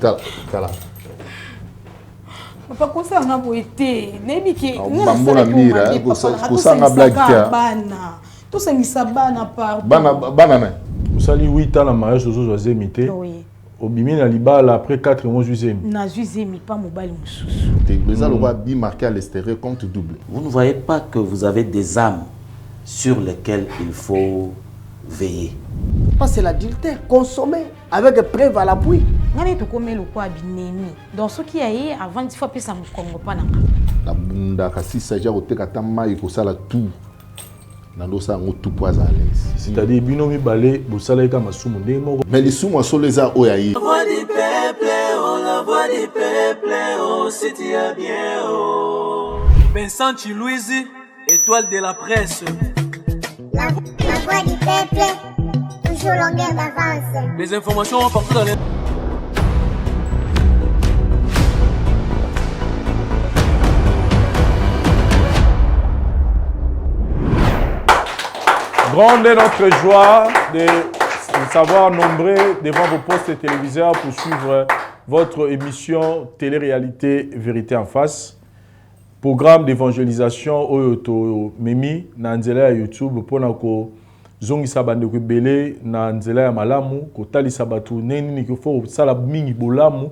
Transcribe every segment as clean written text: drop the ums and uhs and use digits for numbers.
Tala. Papa kosa nga boete. Nebi ki bambo na mira kosa nga blague bana. To sengisa bana par. Bana na. Osali 8 ans na mariage ozo zémité. Oui. Obimi na libala après 4 mois juizemi. Na juizemi pas mobali mususu. Mais le roi bi marqué à l'extérieur compte double. Vous ne voyez pas que vous avez des âmes sur lesquelles il faut veiller. Parce que c'est l'adultère consommé avec preuve à l'appui. Ngani to komelo kwa binemi. Donc ce qui est avant il faut appeler ça mukongo pa nanga. La bunda kasi saja oteka tama ikosala tout. Nandosa ngo tout poids à l'aise. C'est-à-dire binomi balé bosala eka masumu ndenge moko. Mais les sumo soleza oyayi. La voix du peuple, oh la voix du peuple, oh si tu es bien oh. Vincent Chilouizi, étoile de la presse. La voix du peuple, toujours longueur d'avance. Les informations partout dans les... Grande est notre joie de savoir nombreux devant vos postes téléviseurs pour suivre votre émission Télé-réalité Vérité en face. Programme d'évangélisation Oyoto Mimi na nzela ya YouTube pour nako zongisa bandeko belé na nzela ya malamu ko talisa batu neni ni ko fo sala mingi bolamu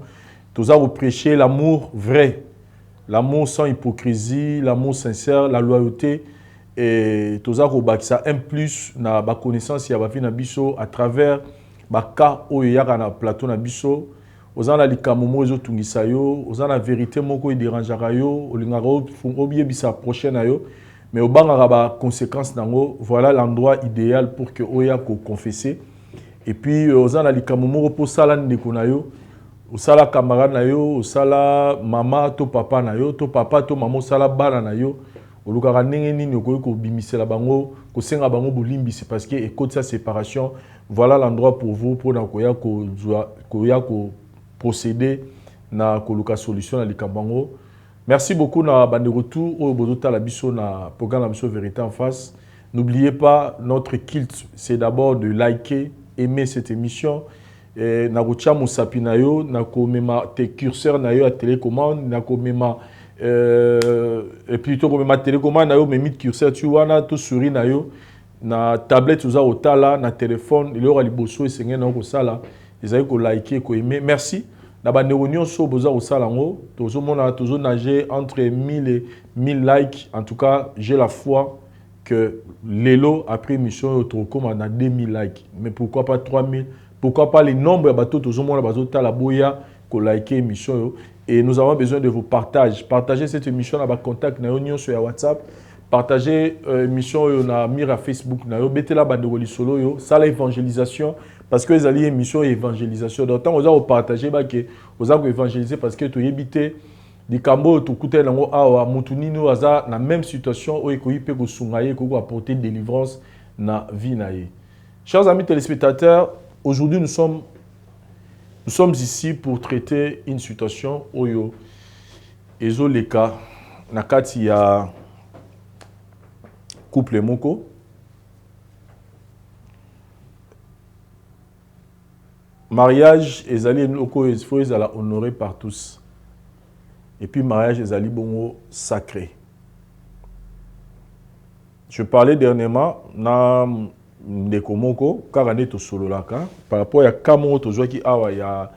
toza vous prêcher l'amour vrai, l'amour sans hypocrisie, l'amour sincère, la loyauté. Et toza ko bakisa un plus na ba connaissance ya ba vie na biso à travers ba cas oyo yaka na plateau na biso ozana likamo mo ezo tungisa yo ozana vérité moko dérangeaka yo olingaka obiyebisa prochaine na yo mais obangaka ba conséquences nango. Voilà l'endroit idéal pour que oya ko confesser et puis ozana likamo moko po sala ndeko na yo osala camarade na yo osala mama to papa na yo to papa to mama osala bana na yo olukaka ndenge nini okoki kobimisela bango kosenga bango bolimbisi parce que écoute sa séparation. Voilà l'endroit pour vous pour na koya ko procéder na koluka solution na likambango. Merci beaucoup na bande retour au bodota la biso na programme la biso Vérité en face. N'oubliez pas notre culte, c'est d'abord de liker, aimer cette émission. Na kotia musapi na yo, na ko mema tes curseurs na yo à télécommande, na ko mema et plutôt comme ma télécommande na yo memit curseur tu wana to souris na yo na tablette uza otala na téléphone il y aura liboso et sengé na ko sala ils aient ko liker ko aimer. Merci na ba néonion so boza ko sala ngo tozo mona tozo nager entre 1000 et 1000 likes. En tout cas j'ai la foi que l'élo après émission autre comme on a 2000 likes, mais pourquoi pas 3000, pourquoi pas les nombres bateau tozo mona bazo tala boya ko liker émission yo. Et nous avons besoin de vos partages. Partagez cette émission dans votre contact sur WhatsApp. Partagez l'émission on mis à Facebook. Mettez la bande de solo. Ça l'évangélisation parce que les alliés émission évangélisation. D'autant vous avez partagé que vous avez évangélisé parce que tu as évité des cambo tu coûtais dans awa mutuni nous aza la même situation où il peut vous sungayer que vous apporter délivrance na vie naie. Chers amis téléspectateurs, aujourd'hui nous sommes ici pour traiter une situation oyo ezoleka na kati ya couple moko mariage ezali loko faut ezala honoré par tous et puis mariage ezali bongo sacré. Je parlais dernièrement na ndeko moko kaka nde tosololaka par rapport ya kamo tozwaki awa ya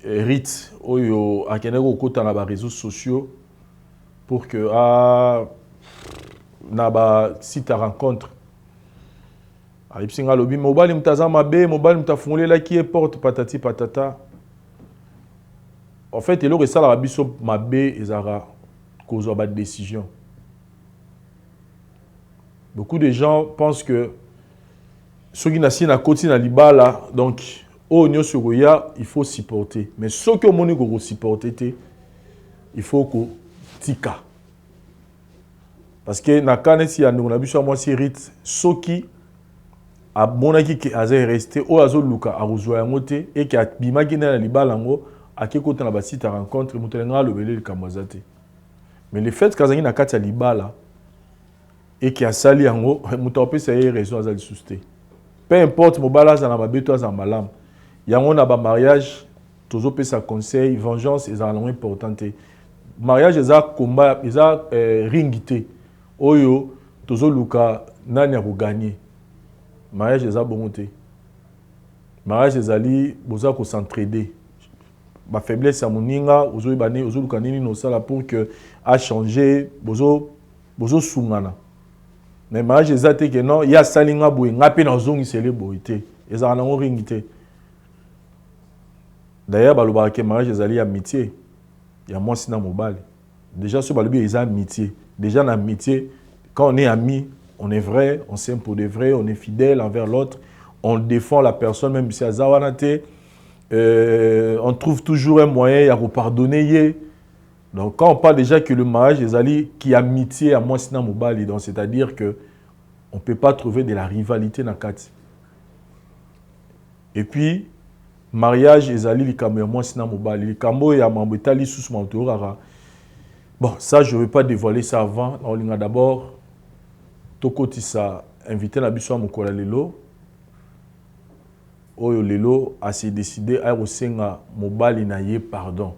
rite oyo akendeki kokota na ba réseaux sociaux pour que na ba site à rencontre ayebsinga lobi mobali mutaza mabe mobali mutafungolelaki ye porte patati patata. En fait eloko esalaka biso mabe ezalaka kozwa ba décision. Beaucoup de gens pensent que ceux qui naissent na koti na libala donc au nyoso koya il faut supporter mais ceux qui ont moni ko supporter il faut ko tika parce que na kanesi ya ndona biso moi si rite soki a monaki ki azé resté o azo luka a rozwa yango te et ki abimaki na libala ngo akekota na ba site rencontre mutelenga lobele le kamwazate mais le fait kazangi na kati ya libala et qui a sali yango mutopé ça y raison azali susté. Peu importe mobala za na mabeto za malam yango na ba mariage toujours pe sa conseil vengeance est à importante. Mariage est un combat, est un ringité. Oyo toujours luka nani a gagner. Mariage est un bon côté. Mariage est ali boza ko s'entraider. Ma faiblesse à moninga ozo ibane ozo luka nini no sala pour que a changer bozo sungana. Mais mariage est que non ya salinga boy ngape na zongi sele boité. Eza na ringité. D'ailleurs, le mariage est allié amitié. Il y a moi aussi dans mon bal. Déjà, ce balobi est amitié. Déjà, dans l'amitié, quand on est amis, on est vrai, on s'aime pour de vrai, on est fidèle envers l'autre, on défend la personne, même si c'est Azawanate. On trouve toujours un moyen de pardonner. Donc, quand on parle déjà que le mariage est allié qui est amitié à moi aussi dans mon bal, c'est-à-dire qu'on ne peut pas trouver de la rivalité dans le cadre. Et puis, mariage ezali likambo ya mwasi na mobali likambo ya mambo etali sous mantorara. Bon, ça je ne vais pas dévoiler ça avant. On a d'abord tokotisa invité na biso mokola lelo. Oyo lelo a se décidé à osenga mobali na ye pardon.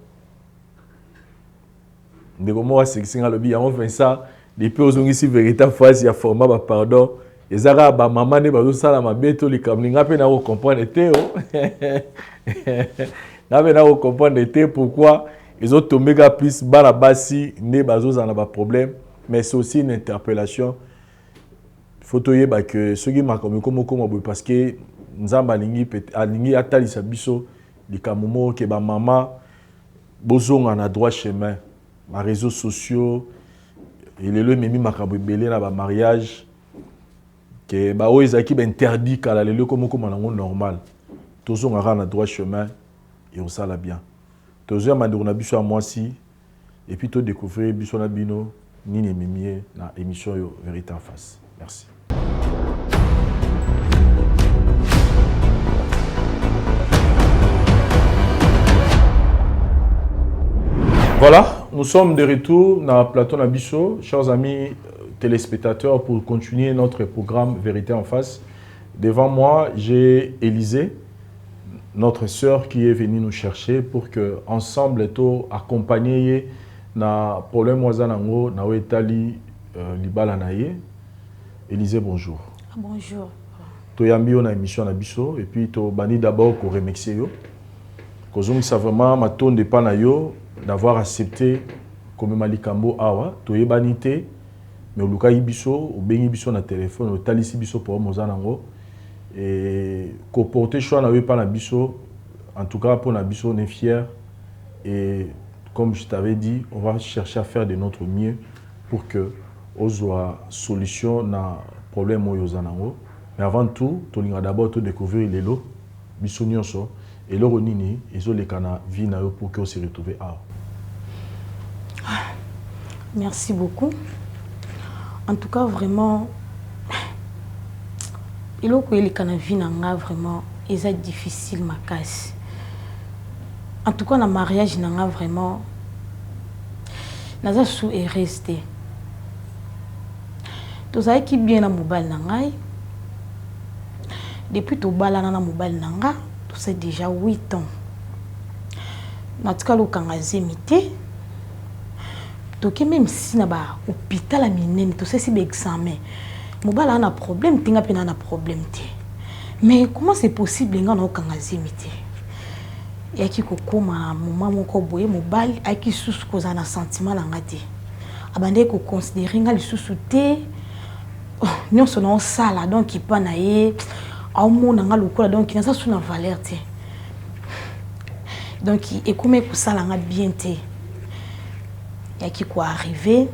Ndeko mo se singa lobi ya on fait ça depuis ozongisi véritable phase ya format ba pardon. Ezara ba maman ne bazo sala mabeto likambo nga pe na ko comprendre te o. Na be na ko comprendre te pourquoi ils ont tombé plus barabasi ne bazo za ba problème, mais c'est aussi une interpellation. Faut toyer ba que ceux qui m'a comme parce que nzamba lingi atali sa biso likambo mo ke ba maman bozonga na droit chemin, ma réseaux sociaux et le memi makabo belé na ba mariage. Que bah oui ça qui interdit qu'à la lelo comme normal tous on a droit chemin et on ça la bien tous on a dit biso à moi si et puis tout découvrir biso na bino ni mimier na émission yo Vérité en face. Merci. Voilà, nous sommes de retour dans le plateau Nabiso, chers amis téléspectateurs, pour continuer notre programme Vérité en face. Devant moi, j'ai Élisée, notre sœur qui est venue nous chercher pour que ensemble to accompagner na problème wazanango na wetali libala naye. Élisée, bonjour. Bonjour. To yambi on a émission na biso et puis to bani d'abord ko remercier yo. Kozongi ça vraiment ma tonne de panayo d'avoir accepté comme malikambo awa to yebanité. Mais au cas biso, au bengi biso na téléphone, au talisi biso pour mozanango et comporter choix na pas na biso. En tout cas pour na biso on est fiers et comme je t'avais dit, on va chercher à faire de notre mieux pour que on soit solution na problème au yozanango. Mais avant tout, tu dois d'abord te découvrir les lots biso nyonso et le ronini et zo le kana vie na yo pour que on se retrouve à. Merci beaucoup. En tout cas, vraiment, il y a des gens vraiment difficile ma casse. En tout cas, le mariage n'a vraiment n'a sous est resté. Tout ça qui bien na mobile nangai. Depuis tout bala na mobile nanga, tout c'est déjà 8 ans. Natika lo kanga zemité. Donc même si na ba hôpital a minene tout ça c'est examen. Mobile a un problème, tinga pena un problème té. Mais comment c'est possible nga na kanga zemité? Ya ki kokoma moment moko boye mobile a ki susu koza na sentiment na ngate. Abande ko considérer nga lisusu té. Nous sommes sala donc il pas na ye au monde nga lokola donc na ça sous na valeur té. Donc et comme ko sala nga bien té. Ya ki ko arrivé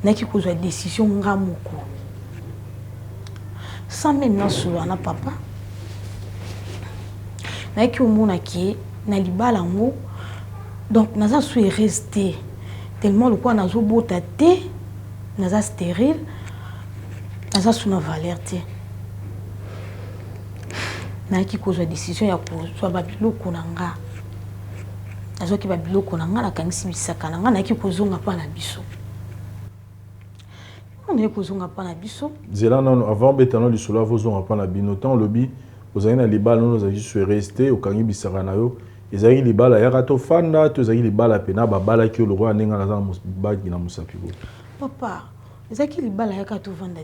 na ki ko zo décision nga moko. Sans même na solo na papa. Na ki omona ki na libala ngo donc na ça sou resté tellement le quoi na zo bota té na stérile, na sous na valeur té. Na ki ko zo décision ya ko so babilo konanga. Na zo ki babilo konanga la kangisi bisaka nanga na ki ko zonga pa na biso. On est ko zonga pa na biso. Zela non avant betano li solo vo zonga pa na bino temps lobi Vous avez les balles, nous avons juste resté au Kangi Bissaranayo. Ils ont les balles à Yarato Fanda, ils ont les balles à Pena, Babala qui est le roi Nenga Nazan Bagi na Musapigo. Papa, ils ont les balles à Yarato Fanda.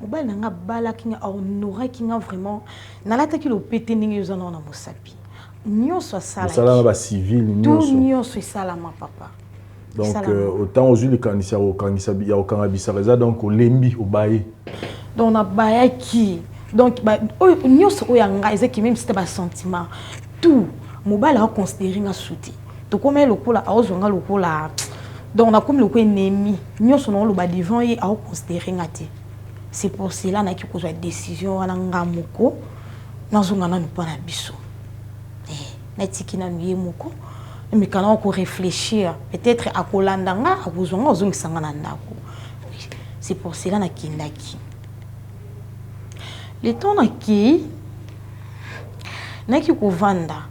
Mobile n'a pas bala qui n'a honoré qui n'a vraiment. N'a la qui le pété n'ingé aux anons na Musapi. Nyon soit ça. Ça là civil. Tout nyon soit ça là ma papa. Donc autant aux les Kanisa au Kangisabi au Kangabisareza donc au Lembi au Baye. Donc on a Baye qui donc nyon soit au yanga ils qui même c'était pas sentiment tout mobile a considéré nga souti. To comme le ko la aozonga le ko la donc on a comme le ko ennemi nyon soit non le ba devant et a considéré ngati. C'est pour cela na ki ko zo décision wana ngamoko nazonga na pas na biso. Na tikina nuye moko mais quand on réfléchir peut-être à kolandanga a besoin ozonga sangana ndako. C'est pour cela na kindaki. Le temps na ki kovanda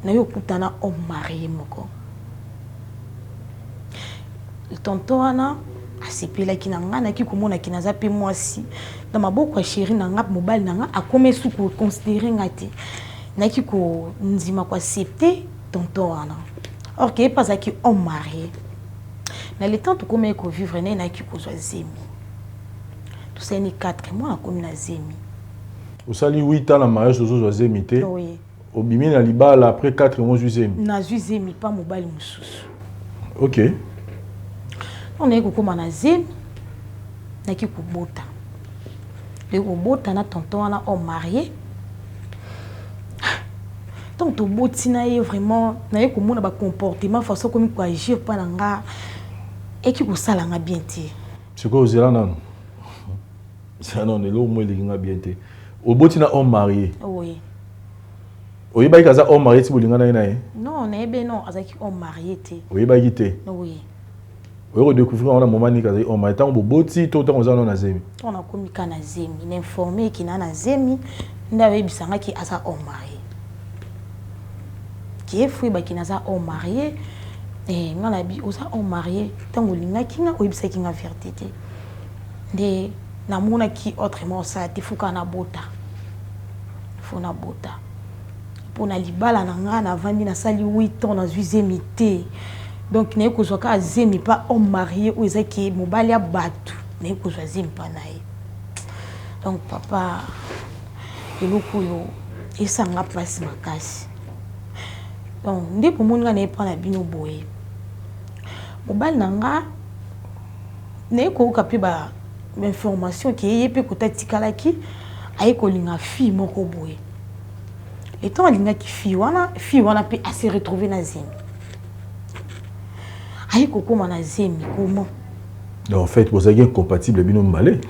na yo kutana o marié moko. Le tonton wana asepela ki nanga na ki komona ki naza pe mwasi na maboko ya chéri nanga mobile nanga akome su ko considérer ngati na ki ko nzima ko accepter tonton wana or que pas aki on marié na le temps to comme ko vivre na ki ko zwa zemi tout ça ni 4 mois na komi na zemi au sali 8 ans la mariage aux zwa zemi té oui au bimi na libala après 4 mois zemi na zemi pas mobile mususu. OK. On est comme na zemi na ki ko bota le ko bota na tonton wana on marié. Donc to boti na ye vraiment na ye ko mona ba comportement façon comme ko agir pa nga et qui ko sala nga bien té. C'est quoi ozela nan? Ça non le mo le nga bien té. O boti na on marié. Oui. O yeba kaza on marié ti bolinga na ye? Non, na ebe non azaki on marié té. O yeba té. Oui. O redécouvrir on a moment ni kaza on marié tant boti to to ozana na zemi. On a komi kana zemi, informé ki na zemi ndawe bisanga ki asa on marié. Qui est fou qui n'a pas marié et on a dit osa on marié tant que linga kinga ou ibisa kinga vérité de na mona qui autrement ça te fou kana bota fou na bota pour na libala na nga na vandi na sali 8 ans na zuizemité donc ne ko zoka zemi pas on marié ou ezaki mobali ya batu ne ko zo zemi pa nae donc papa eloko yo esanga place makasi. Donc, dès que mon gars n'est pas na bino boye, mobile nanga n'est qu'au capi ba information qui est peu côté tikalaki, aïe ko linga fille moko boye. Le temps linga qui fille wana peut assez retrouver na zemi. Aïe ko comment na zemi comment? En fait, vous avez incompatible bino malé.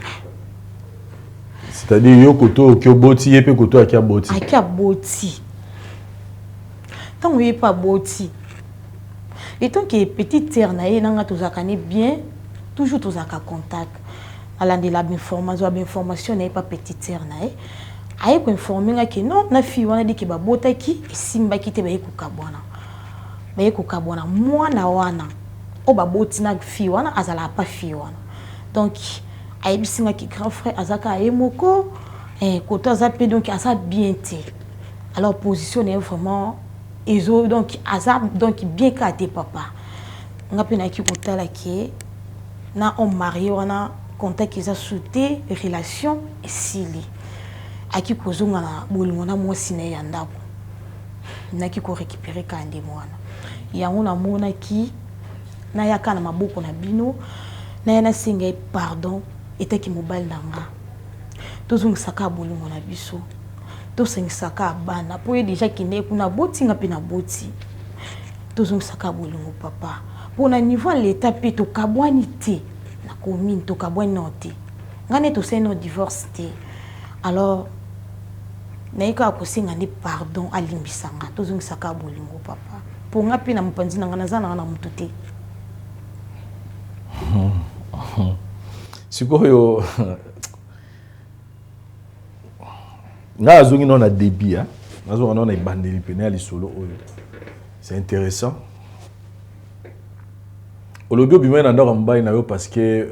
C'est-à-dire yo koto ki oboti et pe koto aki aboti. Aki aboti. Tant que pas boti et tant que petite terre na ye nanga tozakane bien toujours tozaka contact ala de la information na pas petite terre na ye aye ko informer nga que non na fi wana de ke ba botaki simba kite ba yeko kabwana mwana wana o ba boti na fi wana azala pas fi wana donc aye bisinga ki grand frère azaka aye moko koto azape donc asa bien té alors position est vraiment Ezo donc azab donc bien caté papa nga pe na ki kotala ki na on marié wana contact qu'ils a sauté relation esili aki kozonga na bolingo na mwasi na yandako na ki ko récupérer kande mwana yango na mona ki na yaka na maboko na bino na yana singa pardon etaki mobile nanga tozonga saka bolingo na biso to saka bana po déjà kine kuna boti nga pe na boti to saka bolingo papa po na niveau l'état pe to kabwani te na commune to kabwani note ngane to se no divorce te alors na ika ko singa ni pardon alimbisanga to saka bolingo papa po nga pe na mpanzi na ngana zana na mutu te sikoyo nga azongi non na débit hein azongi non na bandeli pene ali solo oyo c'est intéressant olobi obima na ndako mbai na yo parce que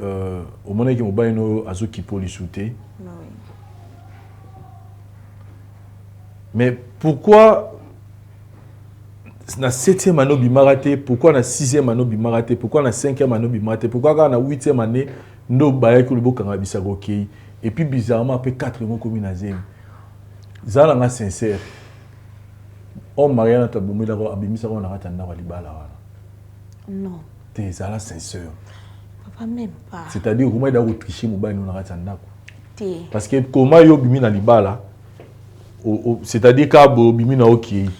au moment que mobile no azoki poli souté Mais pourquoi na 7e année bimaraté, pourquoi na 6e année bimaraté, pourquoi na 5e année bimaraté, pourquoi quand na 8e année no baye ko le bokanga bisako kei et puis bizarrement après 4 mois comme na zem. Zala nga sincère. On mariana ta bomila ko abimisa ko na katanda ko libala wana. Non. T'es zala sincère. Papa même pas. C'est-à-dire comment il a tricher mobile na katanda ko. Té. Parce que comment yo bimi na libala c'est-à-dire ka bo bimi na oki.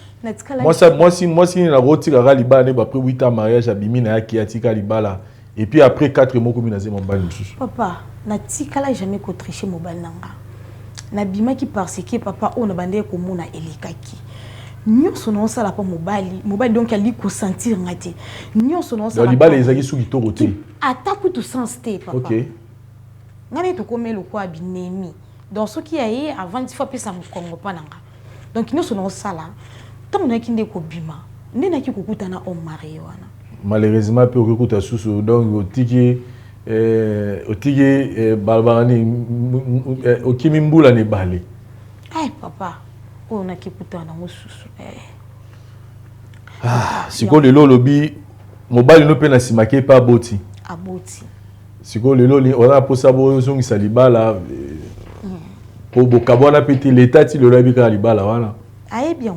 Moi si na roti ka libala ne ba après 8 ans mariage abimi na ki atika libala et puis après 4 mois comme na zema mobile msusu. Papa, na tikala jamais ko tricher mobile nanga. Na bima ki parce que papa on a bandé ko mona elikaki. Nyonso non sala pa mobile donc ali ko sentir ngati. Nyonso non sala. Libala ezaki sou kitoko te. Attaque tout sens te papa. OK. Ngane to komé le quoi binemi. Donc ce qui a eu avant 10 fois plus ça me kongo pa nanga. Donc nyonso non sala. Tant na kinde ko bima. Ndena ki kokuta na o marié wana. Malheureusement peu kokuta susu donc otiki balbarani okimi mbula ne bale. Ay papa, on a kikuta na mususu. Ah, siko lelo lobi mobile no pe na simake pa boti. Aboti. Siko lelo li on a posa bo zongi salibala po bokabona peti l'état ti le lobi ka libala wana. Aye bien.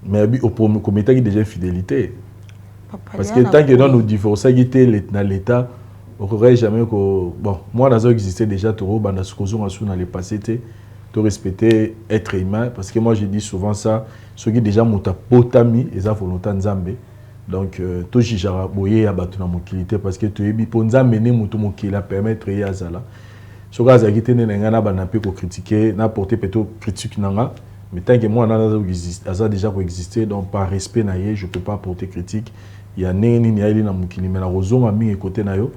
Mais au comité qui déjà fidélité. Papa, parce que tant que nous divorçons dans l'état on aurait jamais que bon moi dans existé déjà trop banda sukozo ngasu dans le passé te respecter être humain parce que moi je dis souvent ça ceux qui déjà muta potami eza volonté nzambe donc to jijara boye ya batu na mokilité parce que to yebi po nzambe ne mutu mokila permettre ya zala so ka za kitene na ngana bana pe ko critiquer na porter plutôt critique nanga mais tant que moi na existe asa déjà ko exister donc par respect na ye je peux pas porter critique il y a nini ni ali na mokili mais na rozonga mingi côté na yo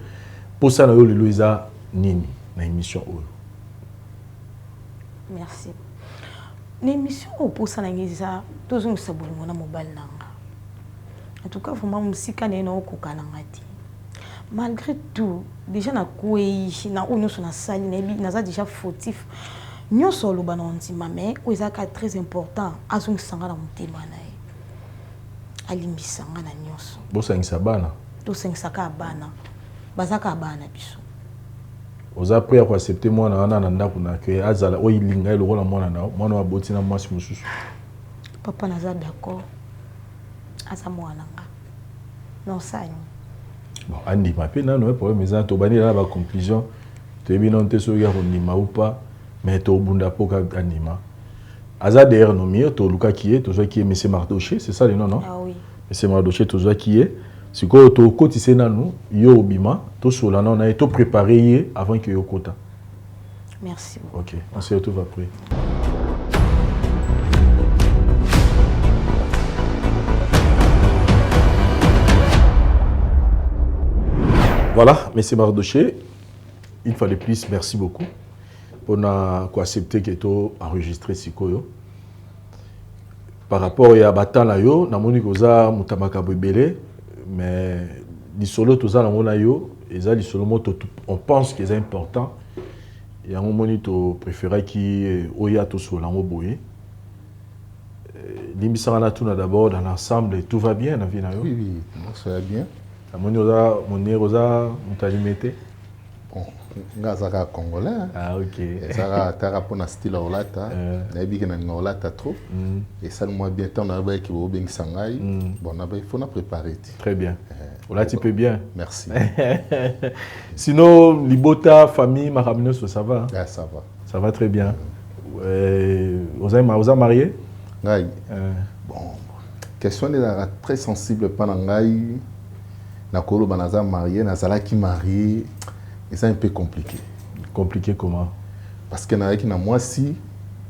pour ça na yo le loiza nini na émission oyo. Merci. L'émission au pour ça na ngisa tozongo sabuli mona mobile nanga. En tout cas vraiment musika na no kokana ngati. Malgré tout déjà na koi na ono so na sali na bi naza déjà fautif. Nyonso lo bana ntima mais oza ka très important azongo sanga na mutema na ye. Alimbisanga na nyonso. Bosangisa bana. Tosangisa ka bana. Bazaka bana biso. Oza prêt à accepter moi na na ndako na que azala o ilinga le rôle mwana na mwana wa botina mwasi mususu. Papa naza d'accord. Asa mwana nga. Non ça. Bon, andi mapé na no problème mais to bani la ba conclusion. Tu bi non te so ya konima ou pas mais to bunda poka anima. Aza derrière no mire to luka qui est to qui est monsieur Mardoché, c'est ça le nom non? Ah oui. Monsieur Mardoché to qui est si quoi to kotise na nous yo obima to sola na on a été préparé avant que yo kota. Merci. OK, on se retrouve après. Voilà, monsieur Mardoché, une fois de plus, merci beaucoup pour accepter que tu as enregistré Sikoyo. Par rapport à Batan Layo, na moni koza mutamaka bebele, mais les solos tous na mona yo, les solos on pense que c'est important. Et à un moment to préféré qui oya to sola mo boye. Limbisana tout d'abord dans l'ensemble tout va bien na vie na yo. Oui, ça va bien. La moni oza moni rosa mutalimete. Bon, ngazaka congolais. Ah OK. Ça tara pona style olata, na bi na olata trop. Et ça moi bien temps na ba ki bo beng sangai. Bon na ba il faut na préparer. Très bien. Là tu peux bien. Merci. Sinon libota famille maramino ça va. Ah, ça va. Ça va très bien. Vous avez marié? Ngai. Bon. Question est très sensible pendant ngai. Na kolo banaza marié, na zala qui marié. Et c'est un peu compliqué. Compliqué comment? Parce que na moi si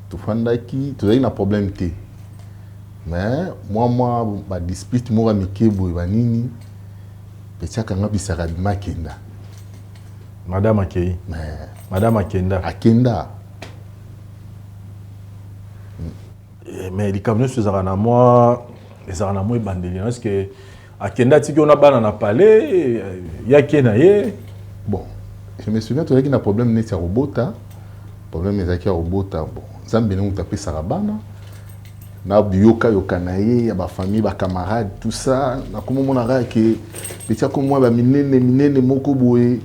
tu fandaki, tu as un problème té. Mais moi ba dispute moi amike boy banini. Petia kanga bisaka makenda. Madame Akei. Mais Madame Akenda. Akenda. Mais les camions se zarana moi, les zarana moi bandeli parce que Akenda tiki on a bana na palais, ya kena ye. Bon. Je me souviens, tu as un problème avec robota. Problème avec robota. Bon, Zambé nous tapé Sarabana. na biyoka yokanaye ya ba famille ba camarades tout ça na comme mon ara que petit comme moi ba minene moko boye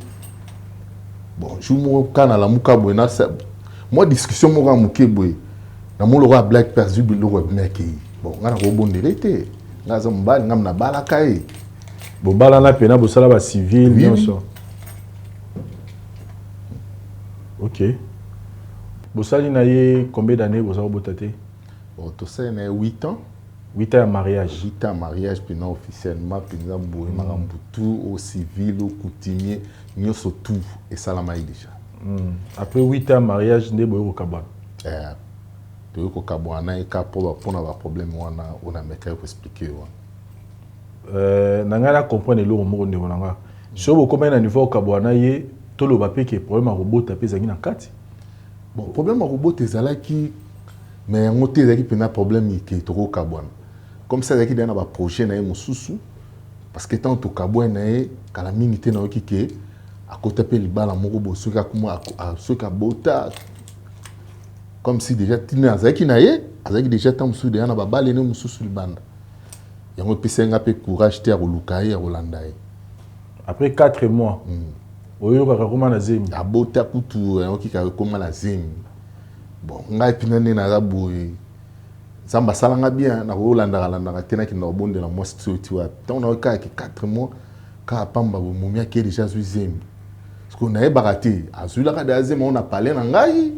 bon je mo kana la muka boye na moi discussion mo muke boye na mo lo black perdu bi lo meki bon ngana ko bondele te ngaza mbali ngam na bala kai bo bala na pena bo sala ba civil bien sûr. OK. Bo sali na ye combien d'années vous avez botate? Bon, tout ça, il y a 8 ans. 8 ans de mariage. 8 ans de mariage, puis non officiellement, puis nous avons tout au civil, au coutumier, nous sommes tout. Et ça, la maille déjà. Après 8 ans de mariage, nous avons eu au Kabouan. Tu au Kabouan, on a un problème, on a qu'à expliquer. Nangana comprendre le mot de Nanga. Si vous avez un niveau au Kabouan, tout le papier qui est problème à robot tapé dans 4. Bon, problème à robot, c'est là qui. Mais on a un problème qui est trop Kabouan. Comme ça, il y a un projet qui est parce que tant que Kabouan est à la minute qui est à côté de l'Ibala, ceux qui ont bota. Comme si déjà, tu n'as déjà tant de gens qui ont balé les sous le bande. Il y a un peu de courage à Lukaï, à Rolanda. Après 4 mois, il y a un zemi. À bota kutu, qui a comme la zemi. Bon, ngai pinane na raboui. Samba salanga bien na Rolanda la tena ki na bonde la moi tu vois. Tant on a 4 mois ka pamba bo mumia qui déjà zemi. Parce qu'on a baraté, azula ka dazemi on a parlé na ngai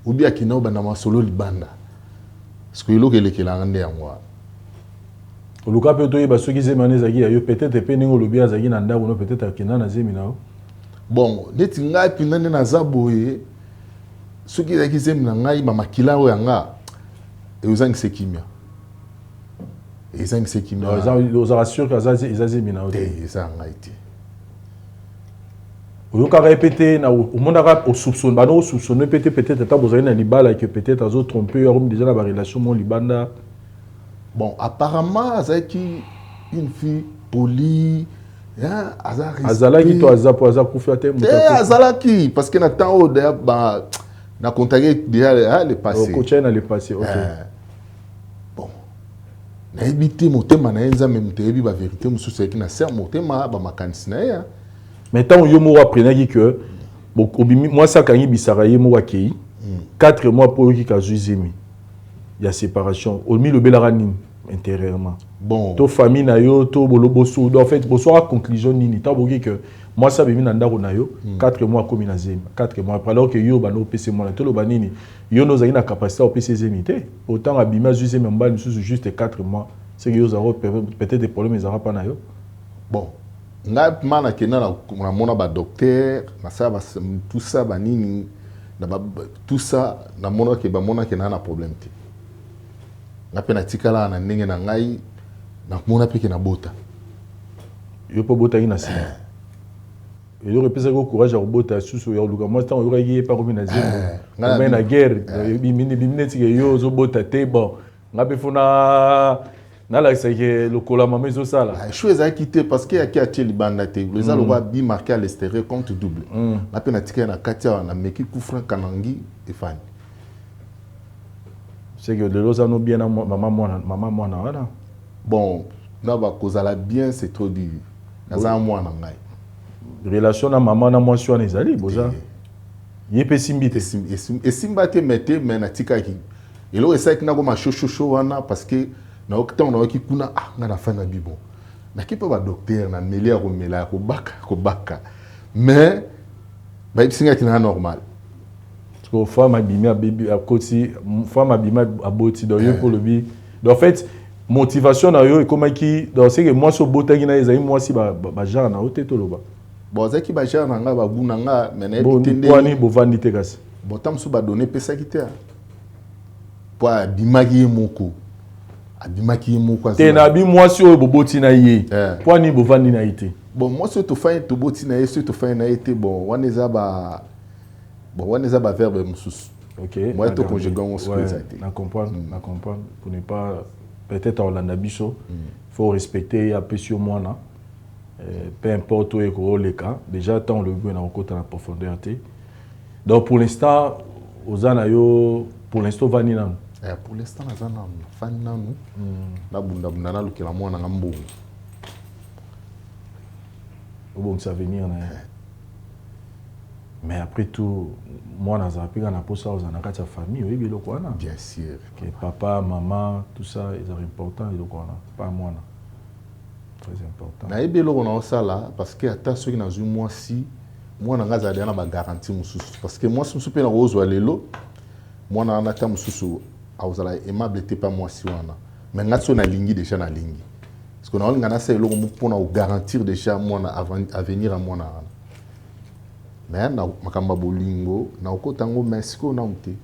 ou bien ki na banda ma solo libanda. Parce que lo kele kela ngande yango. Oluka pe to yeba soki zemane zaki yo peut-être pe ningo lobia zaki na ndako no peut-être akina na zemi na. Bon, neti ngai pinane na zaboye. Ceux qui aiment la ngai mamakila ou yanga et aux anges sekimia et aux anges sekimia ils assurent que ils aiment na et ça ngai ti au cas répéter na au monde arabe au soupçon ba no soupçonner peut-être ta besoin na libala que peut-être azo tromper ou déjà la relation mon libanda bon apparemment c'est qui une fille polie hein azalaki to azapo azakufa te azalaki parce que na temps au ba na contacté déjà le passé. Au coach na le passé, OK. Bon. Na ebité motema na enza même tebi ba vérité musu c'est qui na ser motema ba makanisi na ya. Mais tant yo mo apprenaki que moi ça kangi bisaraye mo akei 4 mois pour ki kazuzemi. Il y a séparation. Olmi le belarani intérieurement. Bon. To famille na yo to boloboso en fait bonsoir conclusion nini ta boki que moi ça bimi na ndako na yo 4 mois comme na zemi 4 mois après alors que yo bano PC moi to lo banini yo no zaki na capacité au PC zemité autant abima zuzemi mbali juste 4 mois c'est que yo zaro peut-être des problèmes ils aura pas na yo bon nga mana kena na mona ba docteur na ça tout ça banini tout ça na mona ke ba mona kena na problème te na pena tikala na ndenge na ngai na mona pe ke na bota yo po bota ina sima et yo repesa ko courage à bota susu ya luka moi tant yo yi pas comme na zemi mais na guerre bimine tike yo zo bota te bon nga pe fona na la c'est que le cola mama zo sala chose à quitter parce que y a qui libanda te les a le roi bi marqué à l'extérieur compte double na pena tika na katia na meki kufra kanangi et fan c'est que de l'eau nous bien maman moi na bon na ba kozala bien c'est trop dur na moi na ngai relation na maman na moi sur les ali boza yepe simbite et simbate mete mais na tika ki et là c'est que na ko ma chocho wana parce que na okta na ki kuna nga na fa na bibo na ki pa ba docteur na melia ko mela ko baka mais ba isinga ki na normal parce que femme abima baby à côté femme abima aboti do yo pour le bi en fait motivation na yo et comment qui donc c'est que moi so botaki na ezai moi si ba genre na oteto loba bon c'est qui ba genre na nga ba guna nga mais na bitende kwani bo vandite kasi botam so ba donner pesa ki te pour abimaki moko te na bi moi si o boboti na ye kwani bo vandi na ite bon moi so to fa to boti na ye so to fa na ite bon waneza ba verbe mususu OK moi to conjuguant ce que ça été na comprendre pour ne pas peut-être en landa biso faut respecter a peu sur moi na peu importe où est le cas déjà tant le goût na côté la profondeur donc pour l'instant aux anayo pour l'instant vanina Pour l'instant, je suis fan de nous. Bon, ça va venir. Mais après tout, moi, je suis un peu ça dans la famille. Bien sûr. Papa, maman, tout ça, c'est important. Pas moi. Très important. Je suis là parce que ceux qui ont eu moi si, moi, je suis une garantie. Parce que moi, je suis un rose ou allélo. Moi, je suis un aimable, pas moi si. Mais je suis ligne déjà na ligne. Parce que nous avons pour garantir déjà à venir à moi. Mais na makamba bolingo na okotango Mexico na uté.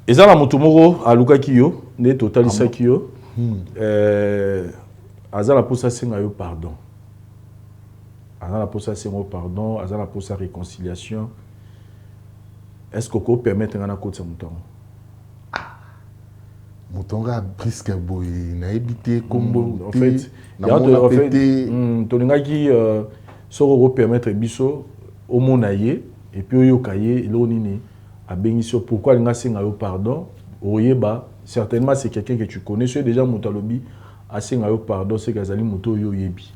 Ezala motumoko aluka kiyo ne totalisa kiyo. Azala posa senga yo pardon. Azala posa senga pardon, azala posa réconciliation. Est-ce que vous permettez ngana kotsa mutongo? Mutongo a brisque boy na ebité kombo. En fait, tolingaki soko ko permettre biso au monaye et puis oyo kaye lonini a bengiso pourquoi linga senga yo pardon oyeba certainement c'est quelqu'un que tu connais c'est déjà mutalobi a senga yo pardon c'est gazali muto yo yebi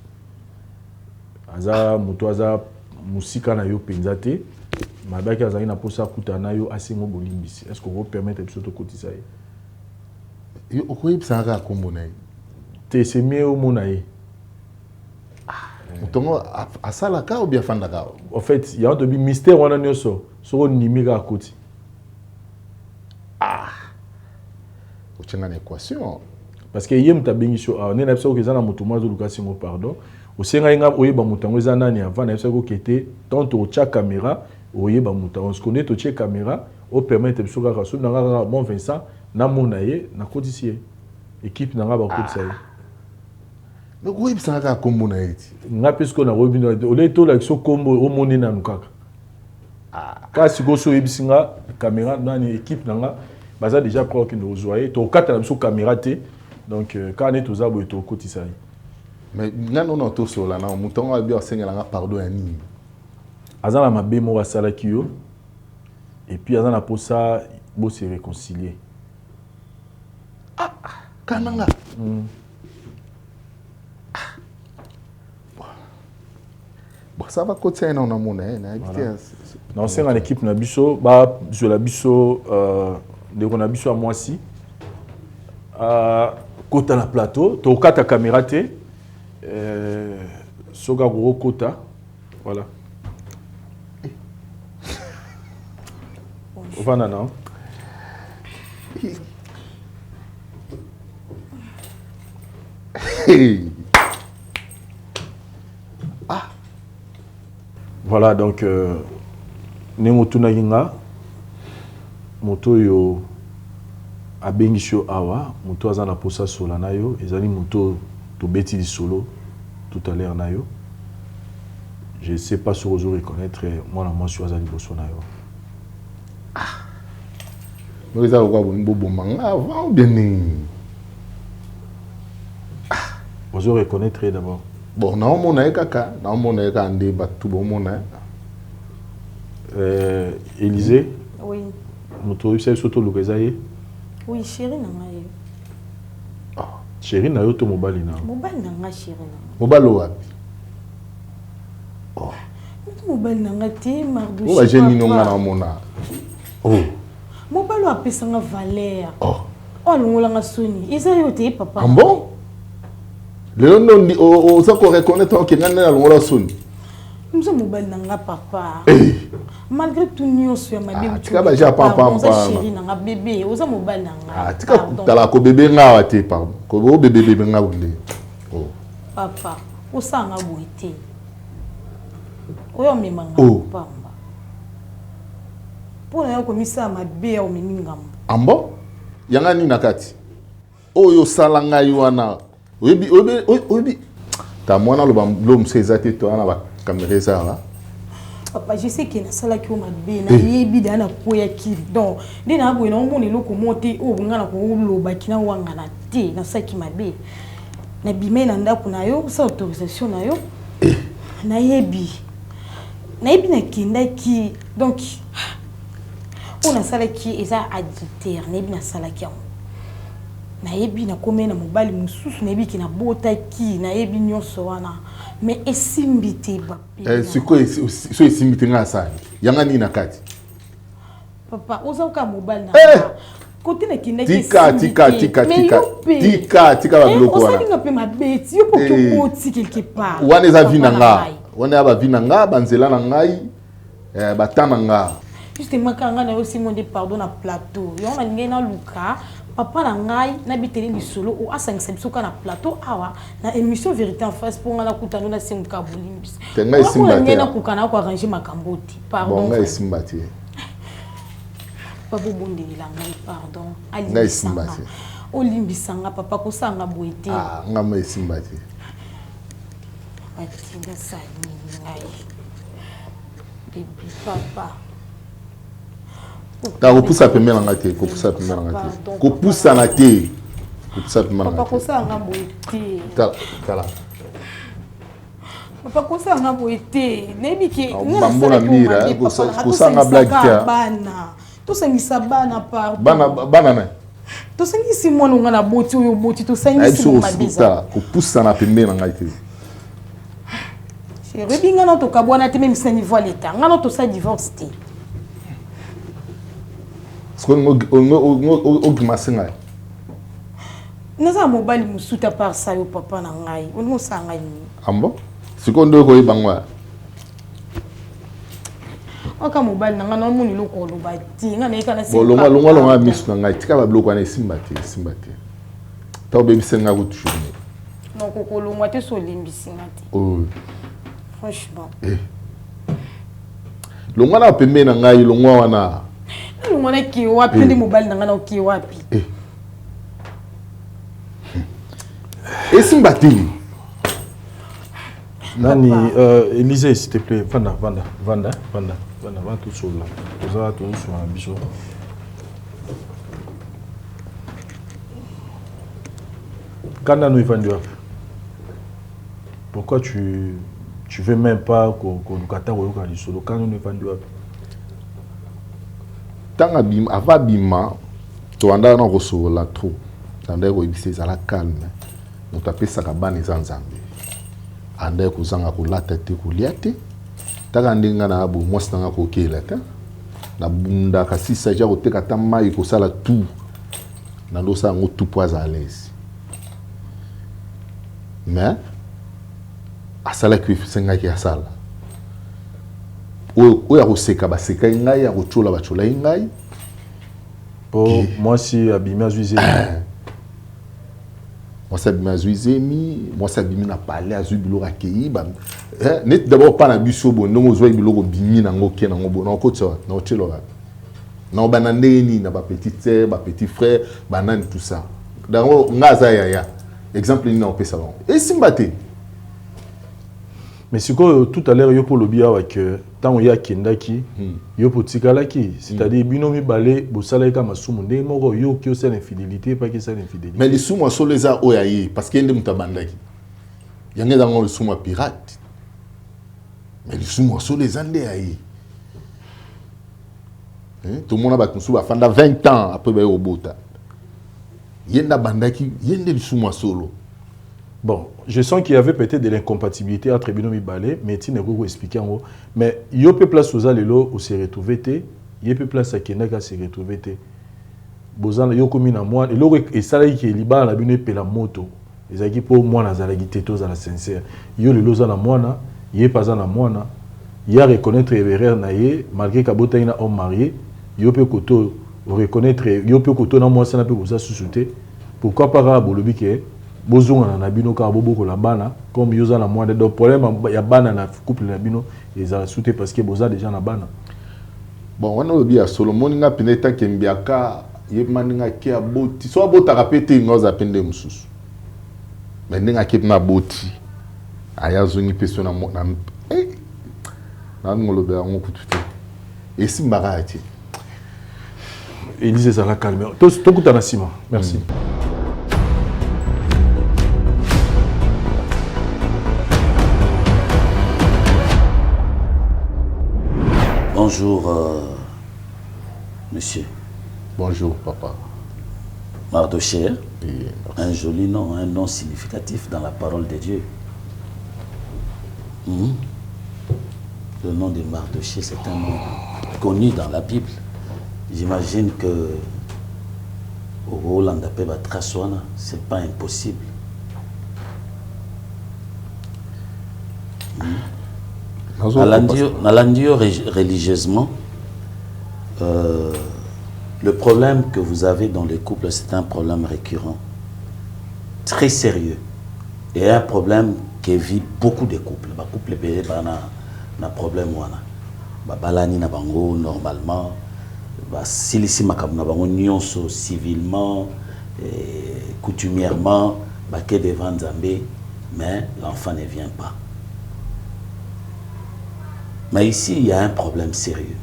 aza muto aza musika na yo penzate mabaki azali na posa kutana yo asengo bolimbisi est-ce que vous permettre biso to kotisa yo okoyebisa ka kombo na ye te c'est mieux au monaye. Ou bien en fait, il y a un mystère on a nyoso so nimika akoti. Tu as une équation. Parce que yem ta bengisho on est n'abso que za na mutu mwazo lukasi ngo pardon. Osenga inga oyeba mutango za nani avant n'abso ko kete tant to cha caméra oyeba mutango on se connaît to cha caméra au permettre biso ka so nanga bon Vincent na monaye na kodisier équipe nanga ba kodisier. Mais oui, ça a combo na eti. Nga pesko na robino ole to la so combo o moni na nukaka. Ka siko so ebisinga caméra na équipe nanga baza déjà prêt que nous voyez to kata na so caméra te donc quand on est aux abos to kotisa. Mais nga non to so la na mutongo abi osenga nga pardon ani. Azana mabe mo wasala kiyo et puis azana pour ça bo se réconcilier. Kananga. Ça va continuer dans mon non, c'est une équipe na biso ba je la biso de on a biso à moi si kota na plateau to kata caméra te soga gros kota voilà voilà non voilà donc nemotu na yinga moto yo abengisho awa moto azana posa sola na yo ezali moto to beti di solo tout à l'heure na yo je sais pas si vous reconnaître moi na moi suis azali boso na yo mais ça quoi bobo manga avant bien vous reconnaître d'abord. Bon, na omona kaka, na omona ka ande batu bomona. Élysée. Oui. Moto c'est surtout le Kezaye. Oui, chérie na ngai. Chérie na yo to mobali na. Mobali na ngai chérie na. Mobali wapi? Mobali na ngai te mardu. O ba jeni nonga na omona. Mobali apesa nga valeur. Oh longola nga soni. Eza yo te papa. Ah bon? Le nom dit on ça qu'on reconnaît que ngana longola soni. Nous sommes mobile nanga papa. Malgré tout nous sommes ma bébé. Tu vas déjà papa. Chérie nanga bébé. Nous sommes mobile nanga. Tu as la ko bébé nga wate pardon. Ko bébé nga wonde. Oh. Papa, o sanga boité. Oyo memanga papa. Pour na ko misa ma bébé o meningam. Ambo? Yanga ni nakati. Oyo salanga yiwana. Obi. Ta mwana lo msezate to ana ba caméra ça là. Papa, je sais que na sala ki o mabe na yebi dana ko ya kiri. Donc, ni na bo na omoni loko monte o ngana ko lo ba kina wanga na te na saki mabe. Na bime na ndako na yo, sa autorisation na yo. Na yebi. Na yebi na kinda ki. Donc, On a sala qui est adultère, n'est bien sala qui na yebi na komé na mobali mususu na yebi ki na bota ki na yebi nyonso wana mais esimbite ba c'est quoi so esimbite nga sa yanga ni na kati papa oza ka mobali na côté na kinda tika ba bloko wana oza pe ma beti yo pour que boti quelque part wana eza vinanga wana ya ba vinanga banzela na ngai batana nga justement kanga na aussi monde pardon na plateau yo na ngena luka papa na ngai na biteli lisolo o asangisa biso na plateau awa na émission vérité en face pour ngana kutano na senguka bolimbis tenga isimbate ngena kukana ko arranger makamboti pardon bonga isimbate papa bondeli la ngai pardon ngai isimbate olimbisanga papa ko sanga boete ngama isimbate atinga sani ngai bibi papa ta kopusa pembeni nanga te kopusa pembeni nanga te kopusa na te kopusa pembeni nanga papa kosanga boye te tala papa kosanga boye te neyebi ke bambona mira kosanga blague te bana tosangisa bana bana na tosangisi mwana nga na boti oyo boti tosangisi mabeza kopusa na pembeni nanga te chéri nga na tokabwana te même si niveau l'état nga na tosa divorce te ogimasenga naza mobali musuta par ça yo papa na ngai olingo sanga ni ambo siko ndo ko ibangwa oka mobali na nga na moni loko loba ti nga na ikana se longa misu na ngai tika ba bloko na simba te ta bebi senga ko toujours non ko longwa te so limbisi ngati franchement longwa na pembe na ngai longwa wana mwana ki wapi ndi mobali na ngana ki wapi esimbati nani Élysée s'il te plaît vanda va tout sur là ça tout sur un bichon quand nous vendu pourquoi tu veux même pas qu'on kata ko yoka lisolo quand nous vendu tanga bim ava bima to anda na kosola trop tanda ko ibise za la calme mutapesa kabane za nzambe anda ko zanga ko lata te ko liate taka ndinga na abu mwasta nga ko kela ta na bunda kasisa ja ko teka tamai ko sala tout na ndo sa ngo tout poise à l'aise mais asala ki senga ki asala o ya koseka baseka ngai ya kochola bachola ngai pour moi si abimi azuize moi ça abimi azuizemi moi ça abimi na parler azu biloko akei ba net d'abord pas na biso bo ndongo zo biloko bimi na ngoke na ngobo na kotsa na ochelo ba na banandeni na ba petite sœur ba petit frère banane tout ça dango ngaza ya exemple ni na opesa ba et simbate. Mais c'est que tout à l'heure, il y a pour le bien que tant il y a Kendaki, il y a pour Tikalaki, c'est-à-dire binomi balé, bosala ka masumu ndé moko yo ki osa l'infidélité pas que ça l'infidélité. Mais les souma so les a oyaye parce qu'il y a des mutabandaki. Il y a dans le souma pirate. Mais les souma so les ande ayi. Tout le monde a battu souma fanda 20 ans après ba obota. Yenda bandaki, yende le souma solo. Bon, je sens qu'il y avait peut-être de l'incompatibilité entre Binomi Balé, mais tu n'as pas expliqué en gros. Mais il y a peu place aux allélos où se retrouver, il y a peu place à Kenaka se retrouver. Bozan, il y a comme une moi, et ça là qui est libre, la bine paie la moto. Les amis pour moi, la zalagité, tous à la sincère. Il y a le loza na moana, il y a pas à la moana, il y a reconnaître Everer naïe, malgré qu'Abota ina homme marié, il y a peu koto reconnaître, il y a peu koto na moi, ça n'a pas besoin de sous-souter. Pourquoi pas Bolobi qui est bozonga na bino ka boboko la bana comme yoza na moi de problème ya bana na couple na bino ils ont souté parce que boza déjà na bana bon on a bien Solomon nga peneta kembiaka yemaninga ki aboti so abota kapete ngoza pende mususu mais ninga kipna boti aya zungi peso na na ngolo be ngo kutute esi mbarati Élysée ça la calme to kutana sima merci. Bonjour Monsieur. Bonjour, papa. Mardoché, hein? Oui, Un joli nom, un nom significatif dans la parole de Dieu. Le nom de Mardoché, c'est un nom connu dans la Bible. J'imagine que au Hollande, c'est pas impossible. Nalandio religieusement, le problème que vous avez dans les couples, c'est un problème récurrent, très sérieux, et un problème qui vit beaucoup de couples. Les couples ont un problème. Balani na bango normalement, silisi makamna bango nyonso civilement, coutumièrement, baké devant Zambé, mais l'enfant ne vient pas. Mais ici, il y a un problème sérieux.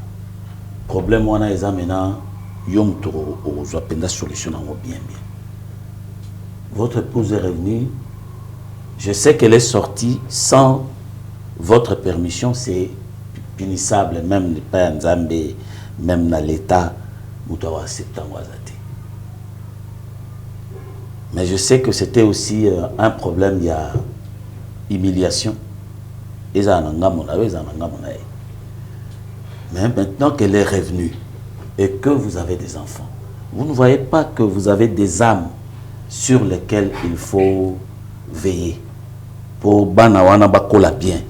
Problème, on a maintenant, yom toro, on a une solution bien. Votre épouse est revenue. Je sais qu'elle est sortie sans votre permission. C'est punissable, même le père Nzambé, même dans l'État, mais je sais que c'était aussi un problème, il y a humiliation. Mais maintenant qu'elle est revenue et que vous avez des enfants, vous ne voyez pas que vous avez des âmes sur lesquelles il faut veiller pour banawana bakola bien.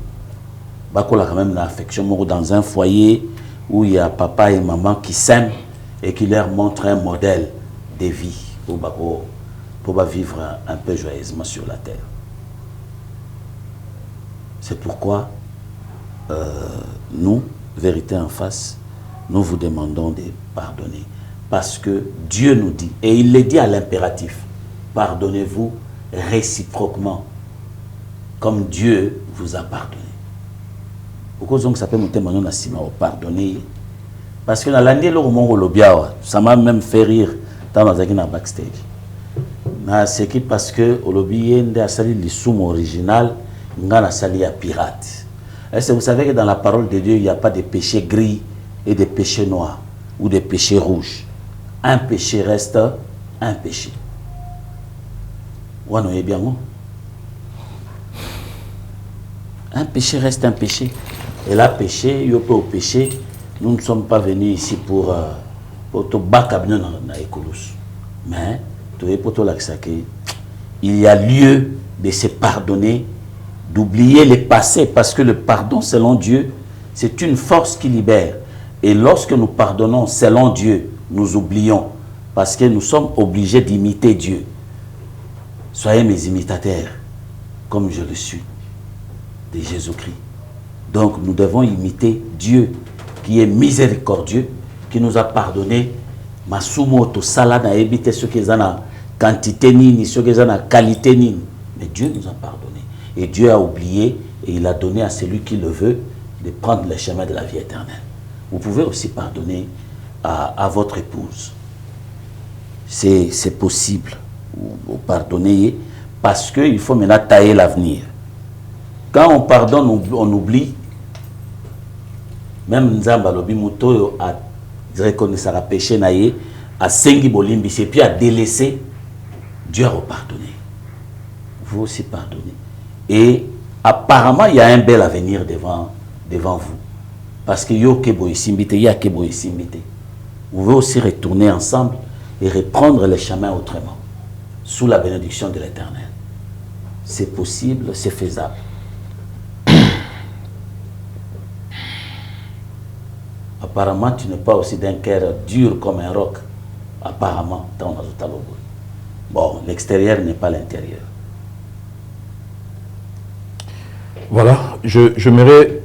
Bakola quand même l'affection dans un foyer où il y a papa et maman qui s'aiment et qui leur montrent un modèle de vie pour vivre un peu joyeusement sur la terre. C'est pourquoi nous, Vérité en face, nous vous demandons de pardonner. Parce que Dieu nous dit, et il le dit à l'impératif, pardonnez-vous réciproquement, comme Dieu vous a pardonné. Pourquoi ça peut monter maintenant à Sima pardonner? Parce que dans l'année, ça m'a même fait rire dans le backstage. C'est parce que au lobby, il y a le soum original, il y a un pirate. Est-ce que vous savez que dans la parole de Dieu, il n'y a pas de péché gris et de péché noir ou de péché rouge. Un péché reste un péché. Un péché reste un péché. Et là, péché, il y a au péché, nous ne sommes pas venus ici pour te battre dans l'écolus. Mais, il y a lieu de se pardonner, d'oublier le passé, parce que le pardon, selon Dieu, c'est une force qui libère. Et lorsque nous pardonnons selon Dieu, nous oublions, parce que nous sommes obligés d'imiter Dieu. Soyez mes imitateurs, comme je le suis, de Jésus-Christ. Donc nous devons imiter Dieu, qui est miséricordieux, qui nous a pardonné. Masumo to sala na ebite ce qui est en quantité ni ce qui est en qualité ni. Mais Dieu nous a pardonné. Et Dieu a oublié et il a donné à celui qui le veut de prendre le chemin de la vie éternelle. Vous pouvez aussi pardonner à votre épouse. C'est possible. Vous pardonnez parce qu'il faut maintenant tailler l'avenir. Quand on pardonne, on oublie. Même Nzamba lobi muto a reconnaître sa péché naïe, a sengi bolimbi, et puis a délaissé. Dieu a pardonné. Vous aussi pardonnez. Et apparemment, il y a un bel avenir devant vous. Parce que yo kebo isimbite, ya kebo isimbite. Vous pouvez aussi retourner ensemble et reprendre le chemin autrement, sous la bénédiction de l'Éternel. C'est possible, c'est faisable. Apparemment, tu n'es pas aussi d'un cœur dur comme un roc. Apparemment, bon, l'extérieur n'est pas l'intérieur. Voilà, je m'irai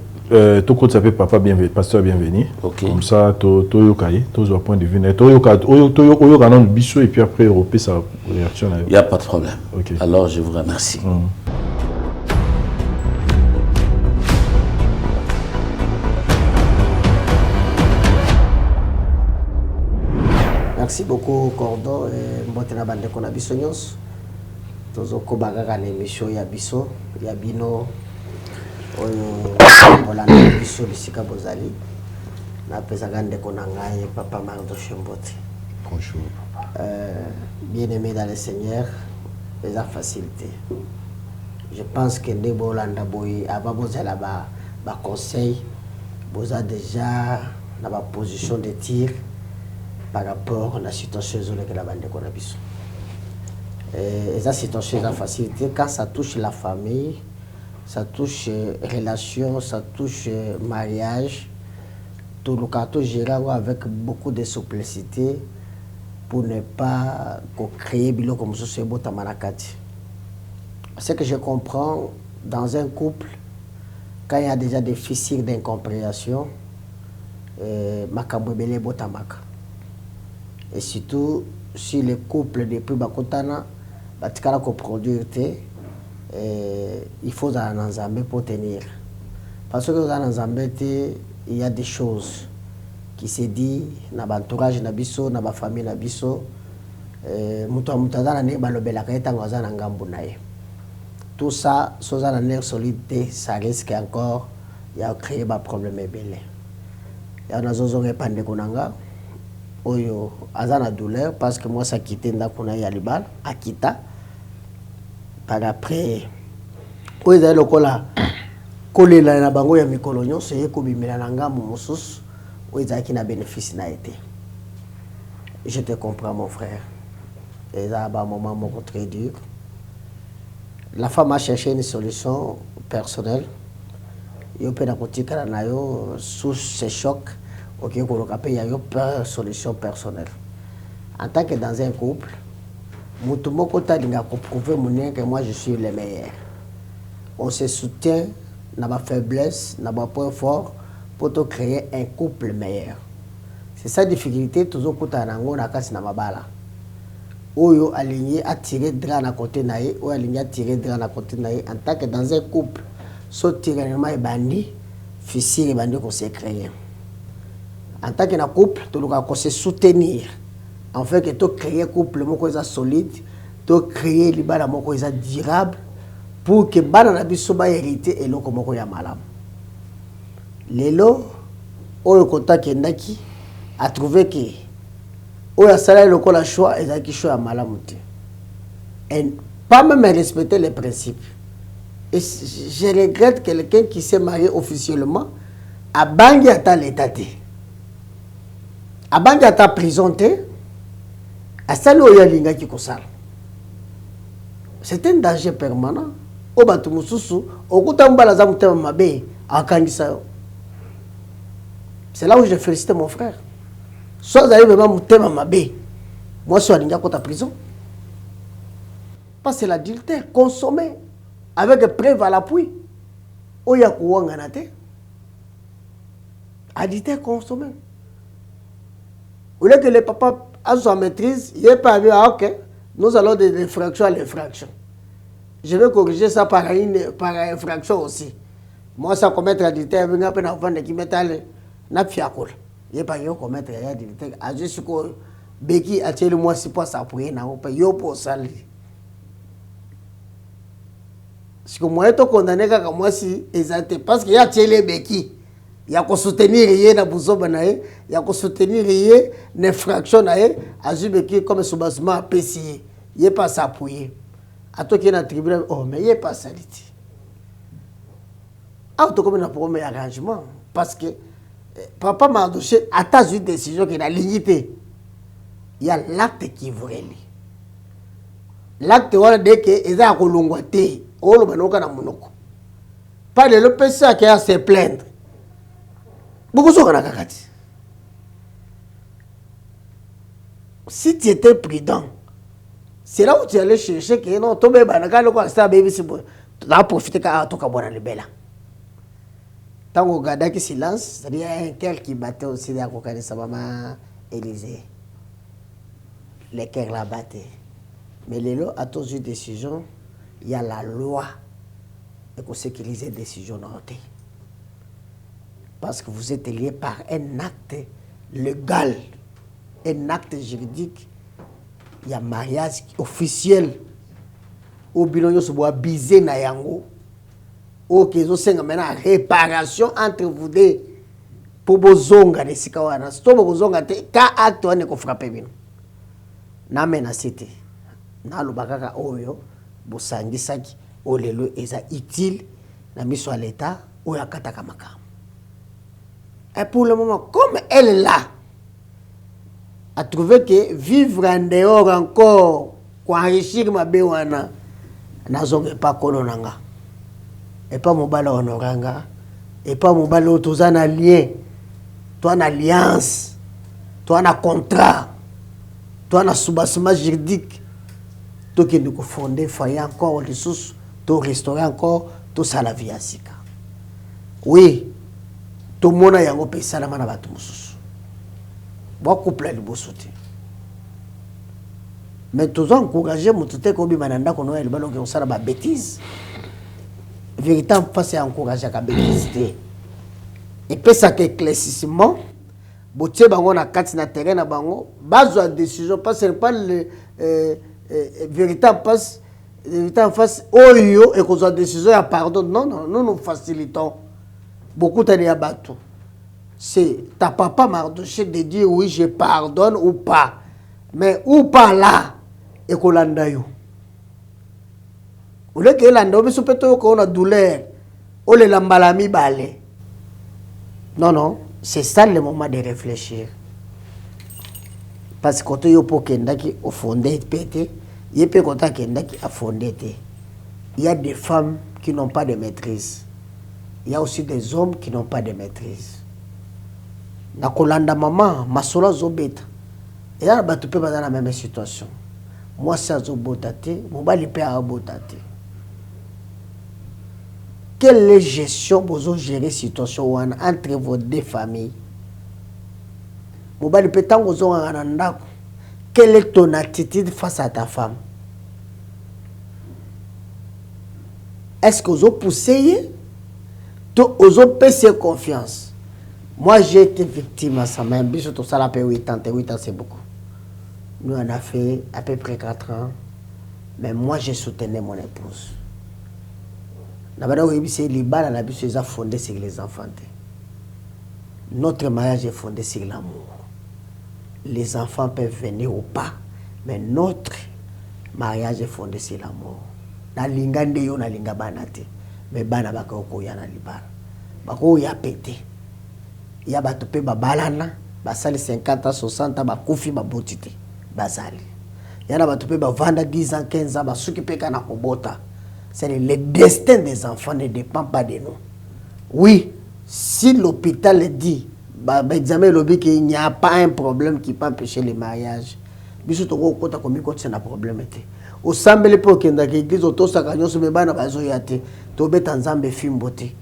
tout côté s'appelle papa bienvenu, pasteur bienvenu. Okay. Comme ça, toyokaye, tous point de vue. Toyoka non biso et puis après Europe sa réaction. Il n'y a pas de problème. Okay. Alors je vous remercie. Merci beaucoup Cordon et mbotena bande kona biso nyonso. Tozo kobanga na émission ya biso ya bino oyo bolanda biso bisika bozali. na pesaka ndeko na ngai Papa Mardoche Mbote. Bonjour. Bien aimé dans le Seigneur, les facilité. Je pense que les Bolanda Boy, avant de là-bas, conseil, vous avez déjà dans ma position de tir par rapport à la situation que la bande de Konabiso. Et la situation de facilité, quand ça touche la famille, ça touche relation, ça touche mariage, tout le cas, tout gérer avec beaucoup de simplicité pour ne pas créer bilo comme ça c'est beau tamanakati. Ce que je comprends dans un couple, quand il y a déjà des fissures d'incompréhension, makabwebele botamaka. Et surtout si le couple depuis bakotana batikala ko produire il faut dans Nzambe pour tenir. Parce que dans Nzambe il y a des choses qui se dit na entourage na biso na ba famille na biso muto mutazana ne balobela ka etango za na ngambu naye. Tout ça soza na nerf solide ça risque encore il y a créé ba problème belé. Ya na zozo ngepande kunanga oyo azana douleur parce que moi ça quitté ndakuna ya libal akita par après oyo za lokola kolela na bango ya mikolo nyonso ye kobimela na ngambu mosusu oyo ezalaki na bénéfice na été. Je te comprends mon frère. Et ça a un moment très dur. La femme a cherché une solution personnelle. Il y a une sous ce choc. Il y a une solution personnelle. En tant que dans un couple, que moi je suis le meilleur. On se soutient dans ma faiblesse, dans ma point fort pour te créer un couple meilleur. C'est ça la difficulté, toujours quand on a cassé dans ma balle. Oyo aligné à tirer drap na côté naïe, ou aligné à tirer drap na côté naïe. En tant que dans un couple, ce tyrannement est banni, fissure est banni qu'on s'est créé. En tant que dans un couple, tu dois se soutenir. En fait, que tu crées un couple solide, tu crées les balles durable pour que bana na biso ba hérité et loko moko ya malamu. Lelo oyo kota kendaki a trouvé que oyo sala loko la choix et qui choix ya malamu te. Et pas même respecter les principes. Et je regrette quelqu'un qui s'est marié officiellement à bangi ata l'état te. A bangi ata prison te. A sala oyo linga ki kosala. C'est un danger permanent. O batu mususu okuta mbala za mutema mabe akangisa yo. C'est là où je félicite mon frère. Soit vous allez vraiment mutema mabe. Moi je suis allé à prison. Parce que l'adultère consommé avec preuve à l'appui. Oya kuwanga na te. Adultère consommé. Au lieu que le papa a sa maîtrise, il n'est pas bien, ok, nous allons de l'infraction à l'infraction. Je vais corriger ça par infraction aussi. Moi, ça commettre adultère, je vais apprendre à faire qui m'étale, n'a fiacol. Il n'est pas yo commettre adultère. À juste que Beki a tiré moi si pas ça pour rien, on peut yo pour ça. Parce que moi, je suis condamné comme moi si exacté parce qu'il y a tiré Beki. Il y a qu'à soutenir rien dans Bouzoba nae, il y a qu'à soutenir rien l'infraction nae, à Beki comme sous-basement PCI. Il n'est pas ça pour rien. À toi qui est dans le tribunal, oh, mais il n'est pas salité. Ah, tu as un premier arrangement. Parce que Papa Mardoche a une décision qui est la lignité. Il y a l'acte qui est vrai. L'acte, dès que il y a un colongoité, on le met dans mon oco. Pas de l'OPC qui a se plaindre. Beaucoup de choses. Si tu étais prudent, c'est là où tu allais chercher que non, tu vas profiter quand tu vas le bel. Tant qu'on garde qui silence, c'est-à-dire un cœur qui battait aussi dans le sa maman Élysée. Les cœurs la battaient. Mais les lois à tous une décision, il y a la loi et qu'on sécurise les décisions notées. Parce que vous êtes liés par un acte légal, un acte juridique. Il y a un mariage officiel. Au bilan, se voit biser na yango. Au qu'ils ont maintenant réparation entre vous deux. pour bozonga de sikawana sto bozonga te ka acte wane ko frapper bino na menacité na lobakaka oyo bosangisaki olelo eza utile na miso à l'état ou yakataka makam. Et pour le moment comme elle est là a trouvé que vivre en dehors encore pour enrichir ma bewana nazonge pas kolonanga et pas mobala honoranga et pas mobala otozana lien toi en alliance toi en contrat toi en soubassement juridique toi qui nous fonder foyer encore les ressources toi restaurer encore tout ça la vie à sika oui tout le monde a yango pesa na mana batu mususu bon couple li bosote mais tous encourager mutute ko bi mananda ko no el balo ke osala ba bêtise véritable face à encourager ka bêtise et pesa que éclaircissement botie bango na kati na terrain na bango bazwa décision pas c'est pas le véritable passe véritable face oyo et qu'on soit décision à pardon non nous facilitons beaucoup de bateau c'est ta papa Mardoché de dire oui je pardonne ou pas mais ou pas là et qu'on landa yo ou le que landa mais peut-être qu'on a douleur ou le lambalami balé non c'est ça le moment de réfléchir parce que quand yo po kendaki au fondé pété yepé kota kendaki a fondé il y a des femmes qui n'ont pas de maîtrise. Il y a aussi des hommes qui n'ont pas de maîtrise. Na kolanda maman, masola zobeta. Et là, tu peux pas dans la même situation. Moi, c'est zobotate, mon bali peut abotate. Quelle est la gestion pour gérer situation entre vos deux familles? Mon bali peut tango ananda. Quelle est ton attitude face à ta femme? Est-ce que vous poussez? Vous avez confiance. Moi, j'ai été victime à ça. Même si tout ça, la paix 8 ans, c'est beaucoup. Nous, on a fait à peu près 4 ans. Mais moi, j'ai soutenu mon épouse. Les a fondé sur les enfants. Notre mariage est fondé sur l'amour. Les enfants peuvent venir ou pas. Mais notre mariage est fondé sur l'amour. Na linga ndeyo na linga banate. Mais bana baka okoya na libala bako ya pété ya bato pe babalana basali 50 ans 60 ans bakufi babotite bazali yana bato pe bavanda 10 ans 15 ans basuki pe kana kobota. C'est le destin des enfants ne dépend pas de nous. Oui, si l'hôpital dit examen lobby qu'il n'y a pas un problème qui peut empêcher le mariage biso to ko kota komi ko tsena problème était au sambele po kenda ke église otosaka nyoso me bana bazo yate to beta nzambe fimbote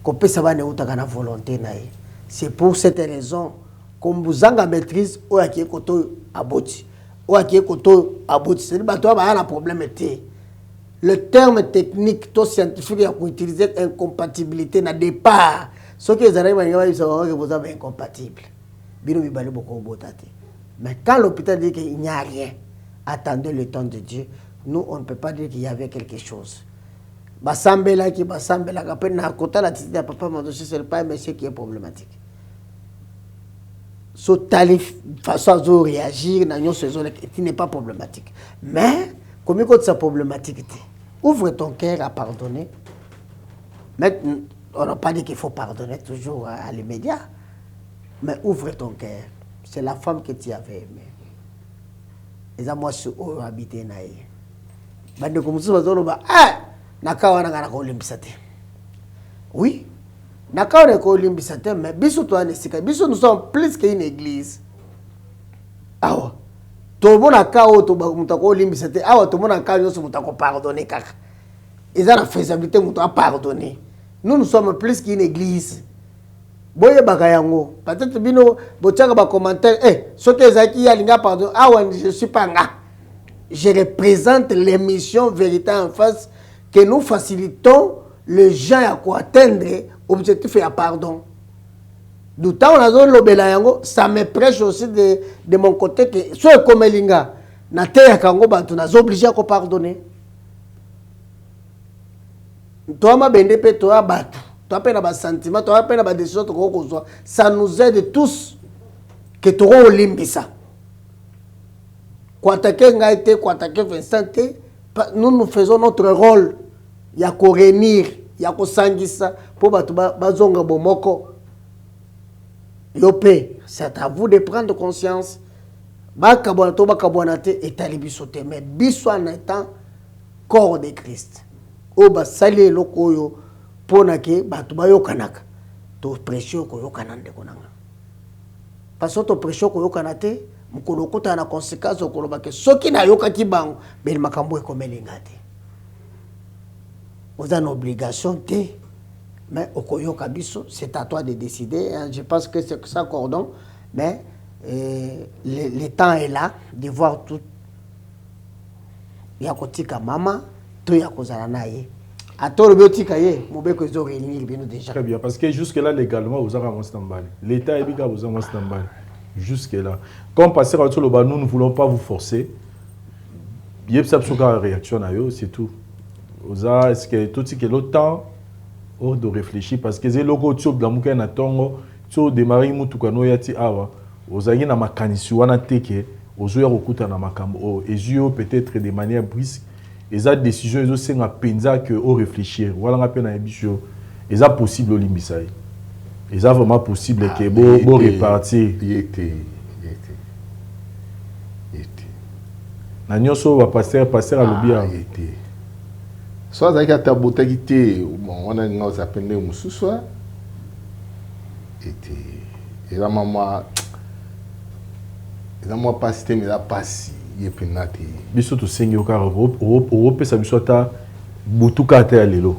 ko pesa bana utaka na volonté na ye. C'est pour cette raison comme vous en maîtrise o akie koto aboti o akie koto aboti c'est bato ba na problème était le terme technique to scientifique ya ko utiliser incompatibilité na départ ce que les arrivent à dire vous avez incompatible bino bibali boko botate. Mais quand l'hôpital dit qu'il n'y a rien, attendez le temps de Dieu. Nous, on ne peut pas dire qu'il y avait quelque chose. Basambela qui basambela quand na kota la tête de papa Mardoché, c'est pas un monsieur qui est problématique. So talif façon de réagir dans une saison qui n'est pas problématique. Mais comme il y a problématique, ouvre ton cœur à pardonner. Mais on n'a pas dit qu'il faut pardonner toujours à l'immédiat. Mais ouvre ton cœur. C'est la femme que tu avais aimée. Et ça, moi, je suis habité naïe. Bande comme ça, nakawa na kolimbisate. Oui, nakawa na kolimbisate, mais biso toi nesika, biso nous sommes plus qu'une église. Awa, tout le monde a kao to mutako limbisate. Awa, tout le monde a kao nyoso mutako pardonner kaka. Et ça la faisabilité mutako pardonner. Nous sommes plus qu'une église. Boye bakayango, peut-être bino bochaka ba commentaire, ce que Zaki yalinga pardon, awa je suis pas nga. Je représente l'émission Vérité en face que nous facilitons les gens à quoi atteindre objectif et à pardon. Du temps on a zone lobela yango, ça me prêche aussi de mon côté que soit comme linga na te ya kango bantu na obligé à pardonner. Toi ma bende pe toi batu. tu as un sentiment, tu as une décision, ça nous aide tous que tu as limbisa. Quand tu as Vincent, nous faisons notre rôle. Il y a qu'à réunir, il y a qu'à s'angisa pour bazonga bomoko. Yopé, c'est à vous de prendre conscience. Bakabouanato, bakabouanate est à l'ébissoté, mais biso en étant corps de Christ. Oba sali lokoyo ponake batubayo kanaka. To pression ko yokanande konanga. Parce que to pression ko yokanate mukolo kota na conséquence ko lobake soki na yokaki bango bel makambo ekomelingate. Vous avez une obligation de mais okoyoka biso c'est à toi de décider. Je pense que c'est ça cordon mais le temps est là de voir tout. Yakotika mama, to yakozala naye. Atoro biotika ye, mobeko zo réunir bien déjà. Très bien parce que jusque là légalement vous avez un stambal. L'état est bien vous avez un stambal. Jusque là. Comme passer à tout le bas, nous ne voulons pas vous forcer. Yep ça une réaction à eux, c'est tout. Est-ce que tout ce qui est le temps de réfléchir parce que c'est logo tso blamuka na tongo tso démarrer mutu kano yati awa. Ozali na makanisi wana teke ozoya kokuta na makambo ezio peut-être de manière brusque eza décision ezo senga penza que o réfléchir wala nga pe na ebisho eza possible olimbisa eza vraiment possible que bo répartir yete na nyoso ba passer à lobia yete so azaki ata botaki te wana nga ozapende mususwa ete eza mama eza mwa pasi te meza pasi ye pena te biso tosengi okara opesa biso ata butuka ata ya lelo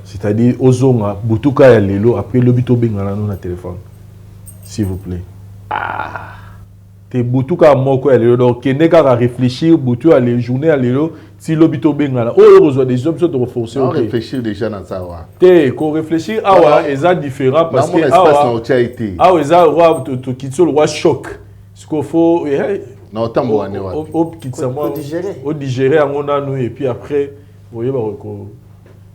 c'est-à-dire ozonga butuka ya lelo après lobi tobengana no na téléphone s'il vous plaît te butuka moko ya lelo donc kende kaka réfléchir butu ya les journées ya lelo si lobi tobengana oyo kozwa des options de reforcer on réfléchir déjà na ça wa te ko réfléchir awa eza différent parce que awa eza roi to kitso le roi choc ce qu'il faut na otambo wane wa au digérer en nous et puis après voyez ba ko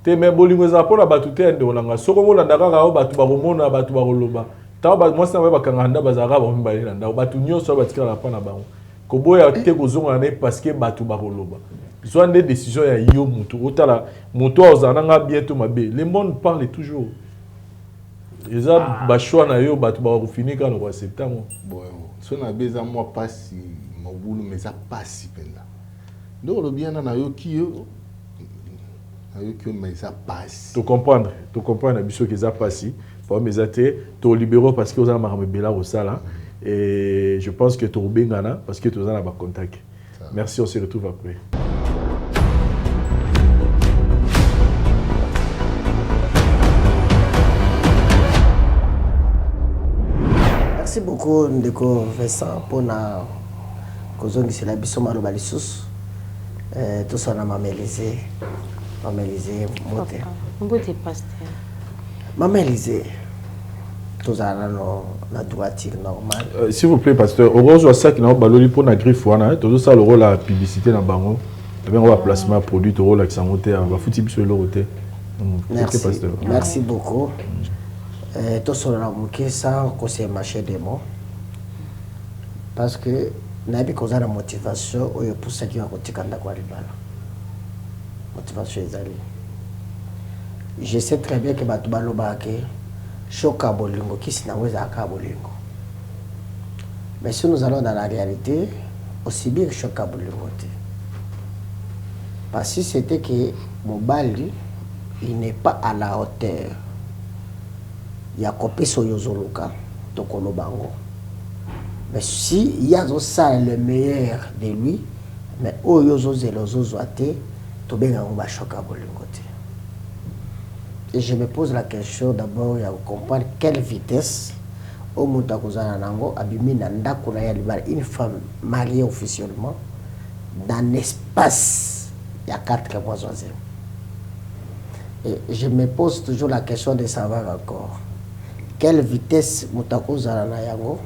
te même bolingo za pona batu te ndo nanga soko mo landa kaka o batu ba komona batu ba koloba ta ba moi ça ba kanganda bazara ba mbali landa batu nyoso batika la pa na bango ko boya te ko zonga ne parce que batu ba koloba soit des décisions ya yo mutu otala mutu ozananga bientôt mabe le monde parle toujours eza ba choix na yo batu ba finir quand on septembre bon so na beza moi pasi mobulu meza pasi penda ndo lo bien na yo ki yo meza pasi to comprendre biso que za pasi pour meza te to libéro parce que ozana makambe bela osala et je pense que to bengana parce que to ozana ba contact. Merci, on se retrouve après. Merci beaucoup Ndeko Vincent pour na kozongisi la biso maloba lisusu tout ça na mamélisé mbote pasteur mamélisé tout ça na droiture normale s'il vous plaît pasteur orange ça qui na baloli pour na griffe wana tout ça le rôle la publicité na bango et bien on va placement produit au rôle accent monter va fouti biso le roté. Merci pasteur. Merci beaucoup. Tout ça na muke sans que c'est marché des mots parce que nabi koza na motivation oyo pour ça qui va kotikanda kwa libala motivation ezali je sais très bien que batu baloba ke choka bolingo kisi na weza aka bolingo mais si nous allons dans la réalité aussi bien choka bolingo te parce que c'était que mobali il n'est pas à la hauteur ya kopeso yozoluka to kolobango. Mais si il y a ça le meilleur de lui, mais oh yozo zelozo zoate, to benga on va choquer bolingote. Et je me pose la question d'abord ya comprendre quelle vitesse au mutakozana nango abimi na ndako na ya libala une femme mariée officiellement dans l'espace il y a 4 mois zoisième. Et je me pose toujours la question de savoir encore quelle vitesse mutakozana na yango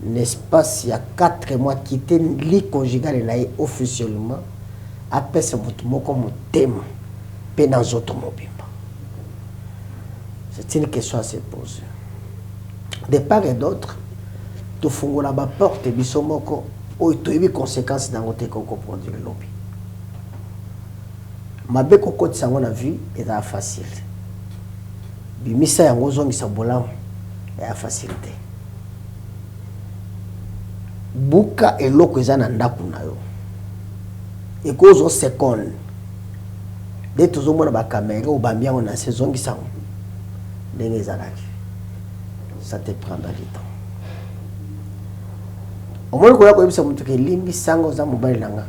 n'est-ce pas s'il y a 4 mois quitter lit conjugal et officiellement après ce mot comme thème pe dans automobile C'est une question à se poser. De part et d'autre, tu fongola la porte et bisomoko ou tu as eu conséquences dans votre produire le lobby. Ma be ko côté ça on a vu est facile. Bimisa yango zongi sa bolam est facilité. Buka eloko ezana ndaku na yo. Et cause au second. Dès que tu as ba caméra ou ba bien on a ces zongi sa ndenge zalaki. Ça te prendra du temps. Au moins ko yako yebisa mutu ke limbi sango za mobile nanga.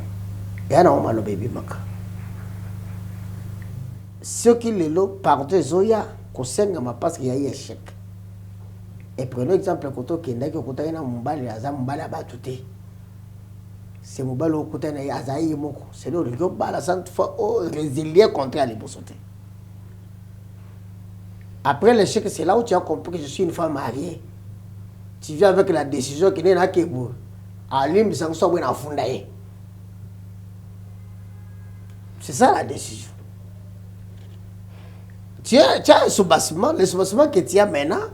Ya na o malo baby maka. Ce qui le lot pardon zoya ko senga ma parce qu'il y a eu échec. Et prenons exemple koto kenda ki okota na mobile aza mobile abatuté. C'est mobile okota na azayi moko. C'est le rigo bala sant fois résilier contre les bossoté. Après l'échec, c'est là où tu as compris que je suis une femme mariée. Tu viens avec la décision qui n'est pas que pour Alim sans soit bon enfundaye. C'est ça la décision. Tu as un soubassement, le soubassement que tu as maintenant,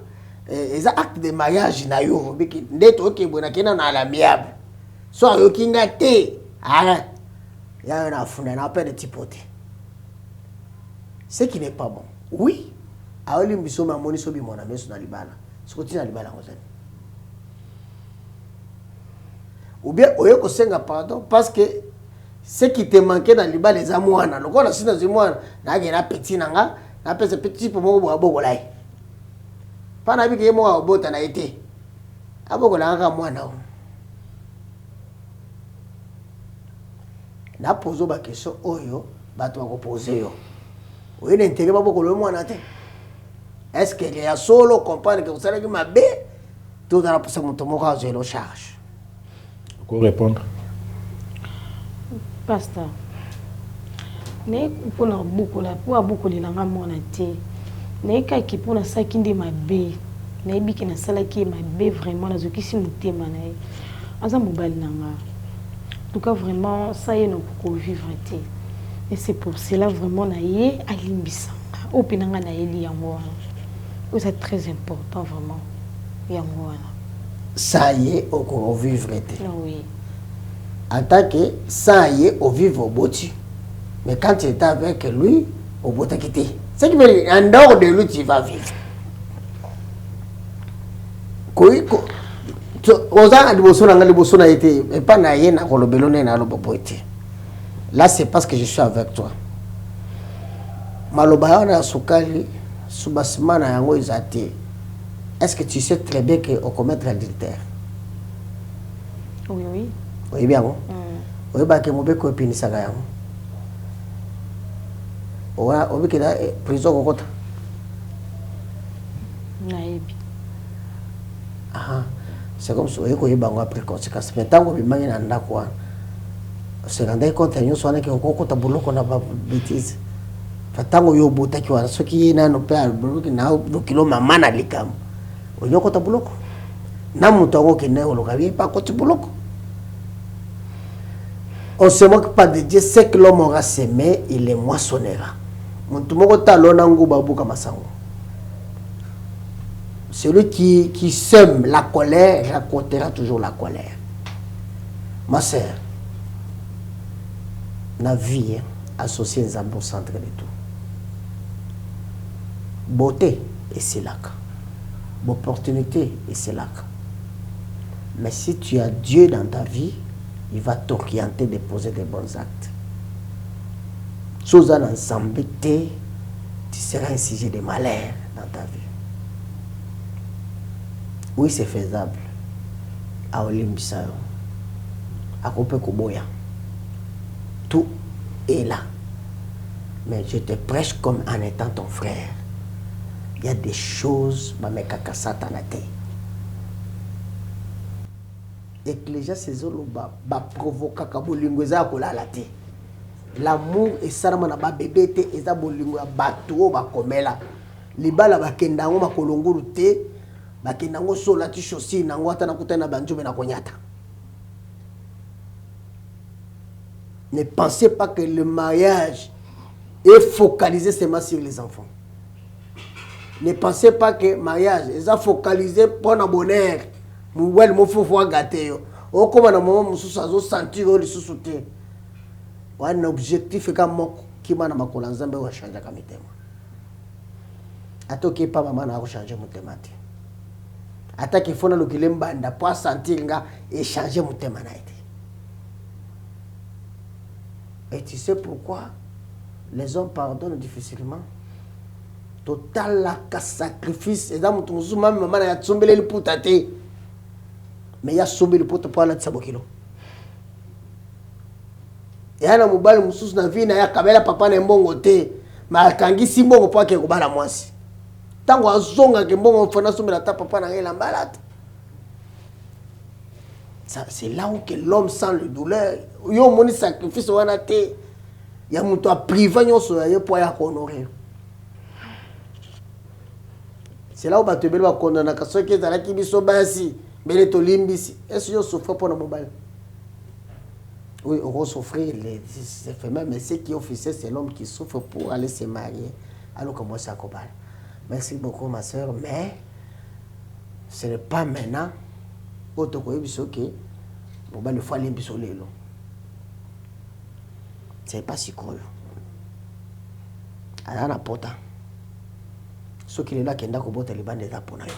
les actes de mariage na yo, d'être ok bon akena na l'amiable. Soit yo kinga te, arrête. Il y a un enfundaye, on a peur de typoter. Ce qui n'est pas bon. Oui. Aoli mbisoma moni sobi mona meso na libala. Sokoti na libala ngozani. Ou bien oyo ko senga pardon parce que ce qui te manquait dans libala les amwana. Loko na sina zimwana na gena petit nanga, na pese petit pour mo bo lai. Pa na bi ke mo abota na été. Aboko la nga mwana. Na pozo ba question oyo bato ko poser yo. Oyo n'intérêt pas beaucoup le mwana te. Est-ce qu'il y a solo comprendre que vous savez que ma bé, tout dans la possible de me charge. Quoi répondre? Pasteur, ne pour beaucoup la pour beaucoup de langue monate, ne ka qui pour na ça qui dit ma bé, ne bi qui na sala qui ma bé vraiment na zoki si mutema na ye. Aza mobile nanga. En tout cas vraiment ça y est non ko vivre te. Et c'est pour cela vraiment na ye alimbisanga. Opinanga na yeli yango. C'est très important, vraiment. Ça y est, au vivre. Oui. En tant que ça y est, au vivre au boti. Mais quand tu es avec lui, au boti quitté. Ce qui veut dire, en dehors de lui, tu vas vivre. Là, c'est parce que je suis avec toi. Malobaya na sukali. Est-ce que tu sais très bien qu'on commet l'adultère? Oui, oui. Oui, bien. Oui, bien que mon bec est puni ça. Oui, que la prison au côté. Naïbi. Ah, c'est comme ça. Oui, que il va avoir pris conséquence. Mais tant que il m'a dit nanda quoi, se rendre compte que nous sommes que au côté boulot qu'on a pas bêtise. Fatango yo bota ki wana soki na no pe albuluki na do kilo mama na likam onyoko ta buloko na mutongo ke ne oloka bi pa ko ti buloko. On se moque pas de Dieu, c'est que l'homme aura semé, il les moissonnera. Montumoko ta lona nguba buka masango. Celui qui sème la colère récoltera toujours la colère. Ma sœur, la vie associée aux amours centre de tout. Beauté, et c'est là. Opportunité, et c'est là. Mais si tu as Dieu dans ta vie, il va t'orienter de poser des bons actes. Chose en ensemble, tu seras un sujet de malheur dans ta vie. Oui, c'est faisable. À Olimbisayo, à Kopekoboya. Tout est là. Mais je te prêche comme en étant ton frère. Il y a des choses, et que les gens se provoquent l'amour et ça na ba bébé te eza bolingo ya bato ba komela libala bakendango makolongulu te bakendango sola ti chosi nango ata na kutana banjube na konyata. Ne pensez pas que le mariage est focalisé seulement sur les enfants. Ne pensez pas que mariage est focalisé pour le bonheur. Mouwel mo faut voir gâter. O comme na moment mususu azo sentir o lisusu te. Un objectif ka moko ki mana makola nzambe wa changer ka mitema. Atoki pa mama na ko changer mutema te. Ataki fona lokile mbanda pour sentir nga et changer mutema na été. Et tu sais pourquoi les hommes pardonnent difficilement? Total la sacrifice et dans mon musulman maman ya tsombele le putate. Mais ya sombele le putate pour la tsabokilo. Ya na mobali mususu na vie na ya kabela papa na mbongo te. Ma kangisi mbongo po ke kobala mwasi. Tango azonga ke mbongo fona sombela ta papa na ngela mbalata. Ça c'est là où que l'homme sent le douleur. Yo moni sacrifice wana te. Ya muto a privé nyonso ya po ya honorer. C'est là où tu vas condamner que ceux qui sont là qui sont basi, mais les tolimbisi. Est-ce que souffre pour le mobile? Oui, on va souffrir les femmes, mais ce qui est officiel, c'est l'homme qui souffre pour aller se marier. Alors comment ça combat? Merci beaucoup ma soeur, mais ce n'est pas maintenant. Autre que bisoké, mobile il faut aller bisoler là. C'est pas si cool. Alors on porte. Ceux qui sont là qui ont été les bandes de Ponayo.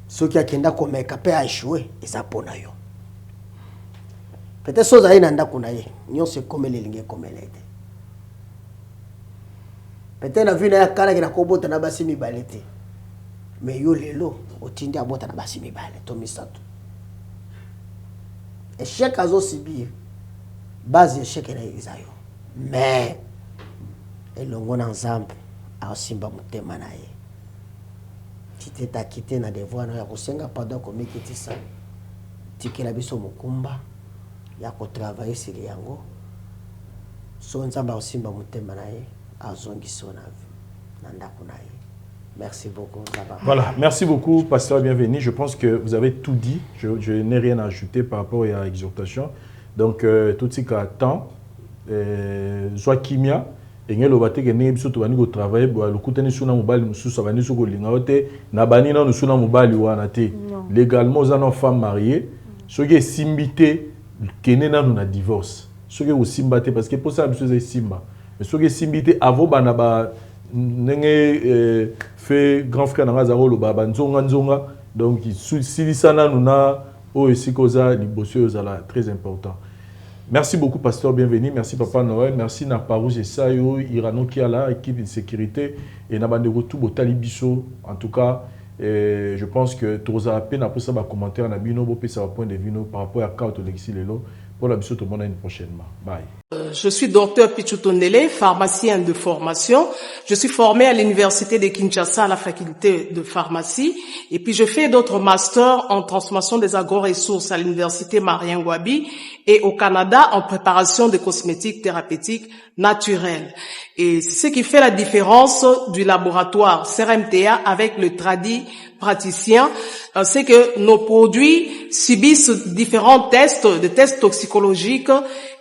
Ceux qui ont été à échouer, ils sont là. Peut-être que ceux qui ont été ils sont comme les lignes comme les étaient. Peut-être que na kala kina kobota na basi mibalete. Mais yo lelo otindi abota na basi mibale to misato. Échec azo sibir. Base échec na izayo. Mais elongo na nzambe asimba mutema na ye. Tite ta quitté na devoir na ya kosenga pardon comme kitisa. Tikela biso mukumba ya ko travailler sur yango. So nzamba asimba mutema na ye azongiso na ndako na ye. Merci beaucoup. Voilà, merci beaucoup, pasteur, bienvenue. Je pense que vous avez tout dit. Je n'ai rien à ajouter par rapport à l'exhortation. Donc, tout ce qui attend, soit kimia, et ngelo bate ke ne biso to bani ko travailler bo lokutani suna mobali mususu bani so ko linga ote na bani na suna mobali wana te. Légalement aux en femmes mariées, ce qui est simbité kene na na divorce. Ce qui est aussi simbaté parce que pour ça biso c'est simba. Mais ce qui est simbité avant bana ba nenge fait grand frère na ngazaro lo baba nzonga donc silisana nuna o esikoza liboso zala très important. Merci beaucoup, pasteur, bienvenue. Merci, Papa Noël. Merci, Naparouj et Sayo, Irano Kiala, équipe de sécurité, et Nabandego Toubo Talibiso. En tout cas, je pense que tu as peine après ça, commentaire, Nabino, Bopé, ça va point de vino par rapport à Kao Lexi Lelo. Pour la biso, tout le monde, une prochainement. Bye. Je suis docteur Pichutondele, pharmacien de formation. Je suis formé à l'université de Kinshasa à la faculté de pharmacie. Et puis je fais d'autres masters en transformation des agro-ressources à l'université Marien-Ngouabi et au Canada en préparation de cosmétiques thérapeutiques naturelles. Et c'est ce qui fait la différence du laboratoire CRMTA avec le tradi praticien, c'est que nos produits subissent différents tests, des tests toxicologiques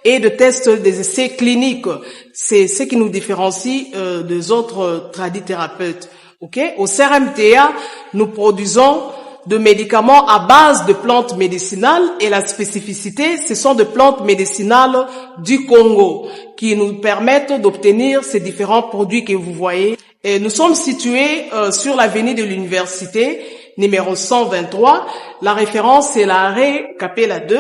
et de tests des essais cliniques. C'est ce qui nous différencie des autres tradithérapeutes. Okay? Au CRMTA, nous produisons de médicaments à base de plantes médicinales et la spécificité, ce sont des plantes médicinales du Congo qui nous permettent d'obtenir ces différents produits que vous voyez. Et nous sommes situés sur l'avenue de l'université, numéro 123. La référence est l'arrêt Capella 2.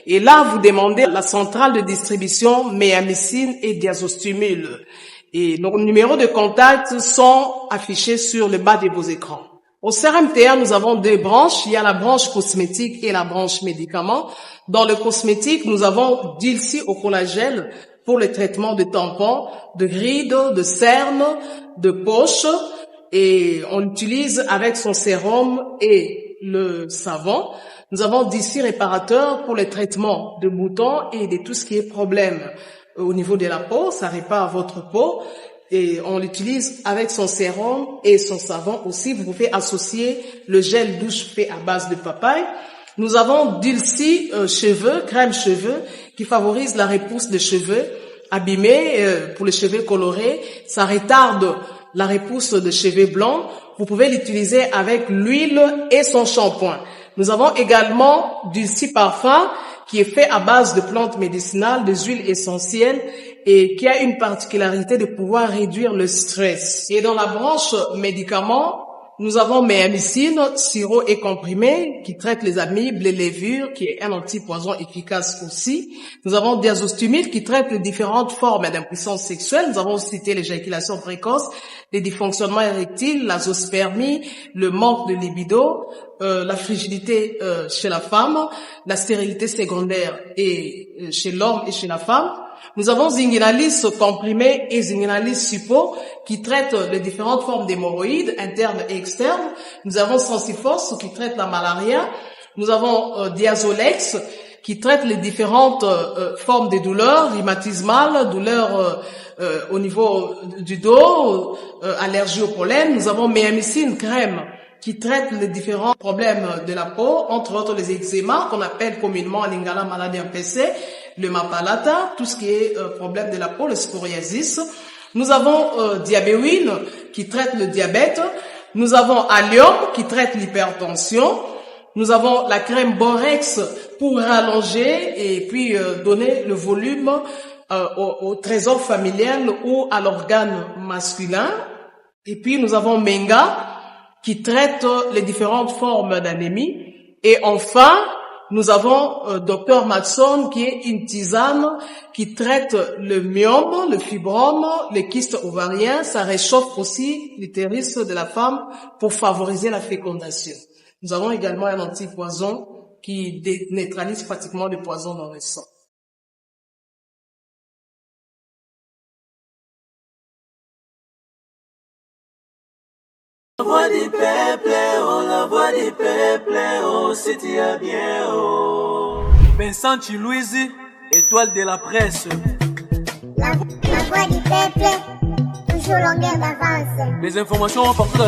Et là, vous demandez la centrale de distribution méamycine et diazostimule. Et nos numéros de contact sont affichés sur le bas de vos écrans. Au CRMTA, nous avons deux branches. Il y a la branche cosmétique et la branche médicaments. Dans le cosmétique, nous avons Dilsi au collagène pour le traitement de tampons, de rides, de cernes, de poches. Et on l'utilise avec son sérum et le savon. Nous avons Dilsi réparateur pour le traitement de boutons et de tout ce qui est problème au niveau de la peau. Ça répare votre peau. Et on l'utilise avec son sérum et son savon aussi. Vous pouvez associer le gel douche fait à base de papaye. Nous avons Dilsi cheveux, crème cheveux, qui favorise la repousse des cheveux abîmés pour les cheveux colorés. Ça retarde la repousse de cheveux blancs, vous pouvez l'utiliser avec l'huile et son shampoing. Nous avons également du parfum qui est fait à base de plantes médicinales, des huiles essentielles et qui a une particularité de pouvoir réduire le stress. Et dans la branche médicaments, nous avons méamycine, sirop et comprimé, qui traite les amibes, les levures, qui est un antipoison efficace aussi. Nous avons diazostimide, qui traite les différentes formes d'impuissance sexuelle. Nous avons cité l'éjaculation précoce, les dysfonctionnements érectiles, la zoospermie, le manque de libido, la frigidité chez la femme, la stérilité secondaire et chez l'homme et chez la femme. Nous avons Zinguinalis comprimé et Zinguinalis suppo qui traitent les différentes formes d'hémorroïdes internes et externes. Nous avons Sensifos qui traite la malaria. Nous avons Diazolex qui traite les différentes formes de douleurs rhumatismales, douleurs au niveau du dos, allergie au pollen. Nous avons Méamycine crème qui traite les différents problèmes de la peau, entre autres les eczémas, qu'on appelle communément en lingala maladie MPC, le mapalata, tout ce qui est problème de la peau, le psoriasis. Nous avons Diabéwine qui traite le diabète. Nous avons Allium qui traite l'hypertension. Nous avons la crème Borex pour rallonger et puis donner le volume au trésor familial ou à l'organe masculin. Et puis nous avons Menga qui traite les différentes formes d'anémie. Et enfin, nous avons Dr Matson qui est une tisane qui traite le myome, le fibrome, les kystes ovariens. Ça réchauffe aussi l'utérus de la femme pour favoriser la fécondation. Nous avons également un antipoison qui neutralise pratiquement le poison dans le sang. La voix du peuple, oh, la voix du peuple, oh, c'était bien, oh. Vincent Chilouise, étoile de la presse. La voix du peuple, toujours longueur d'avance. Les informations partout dans les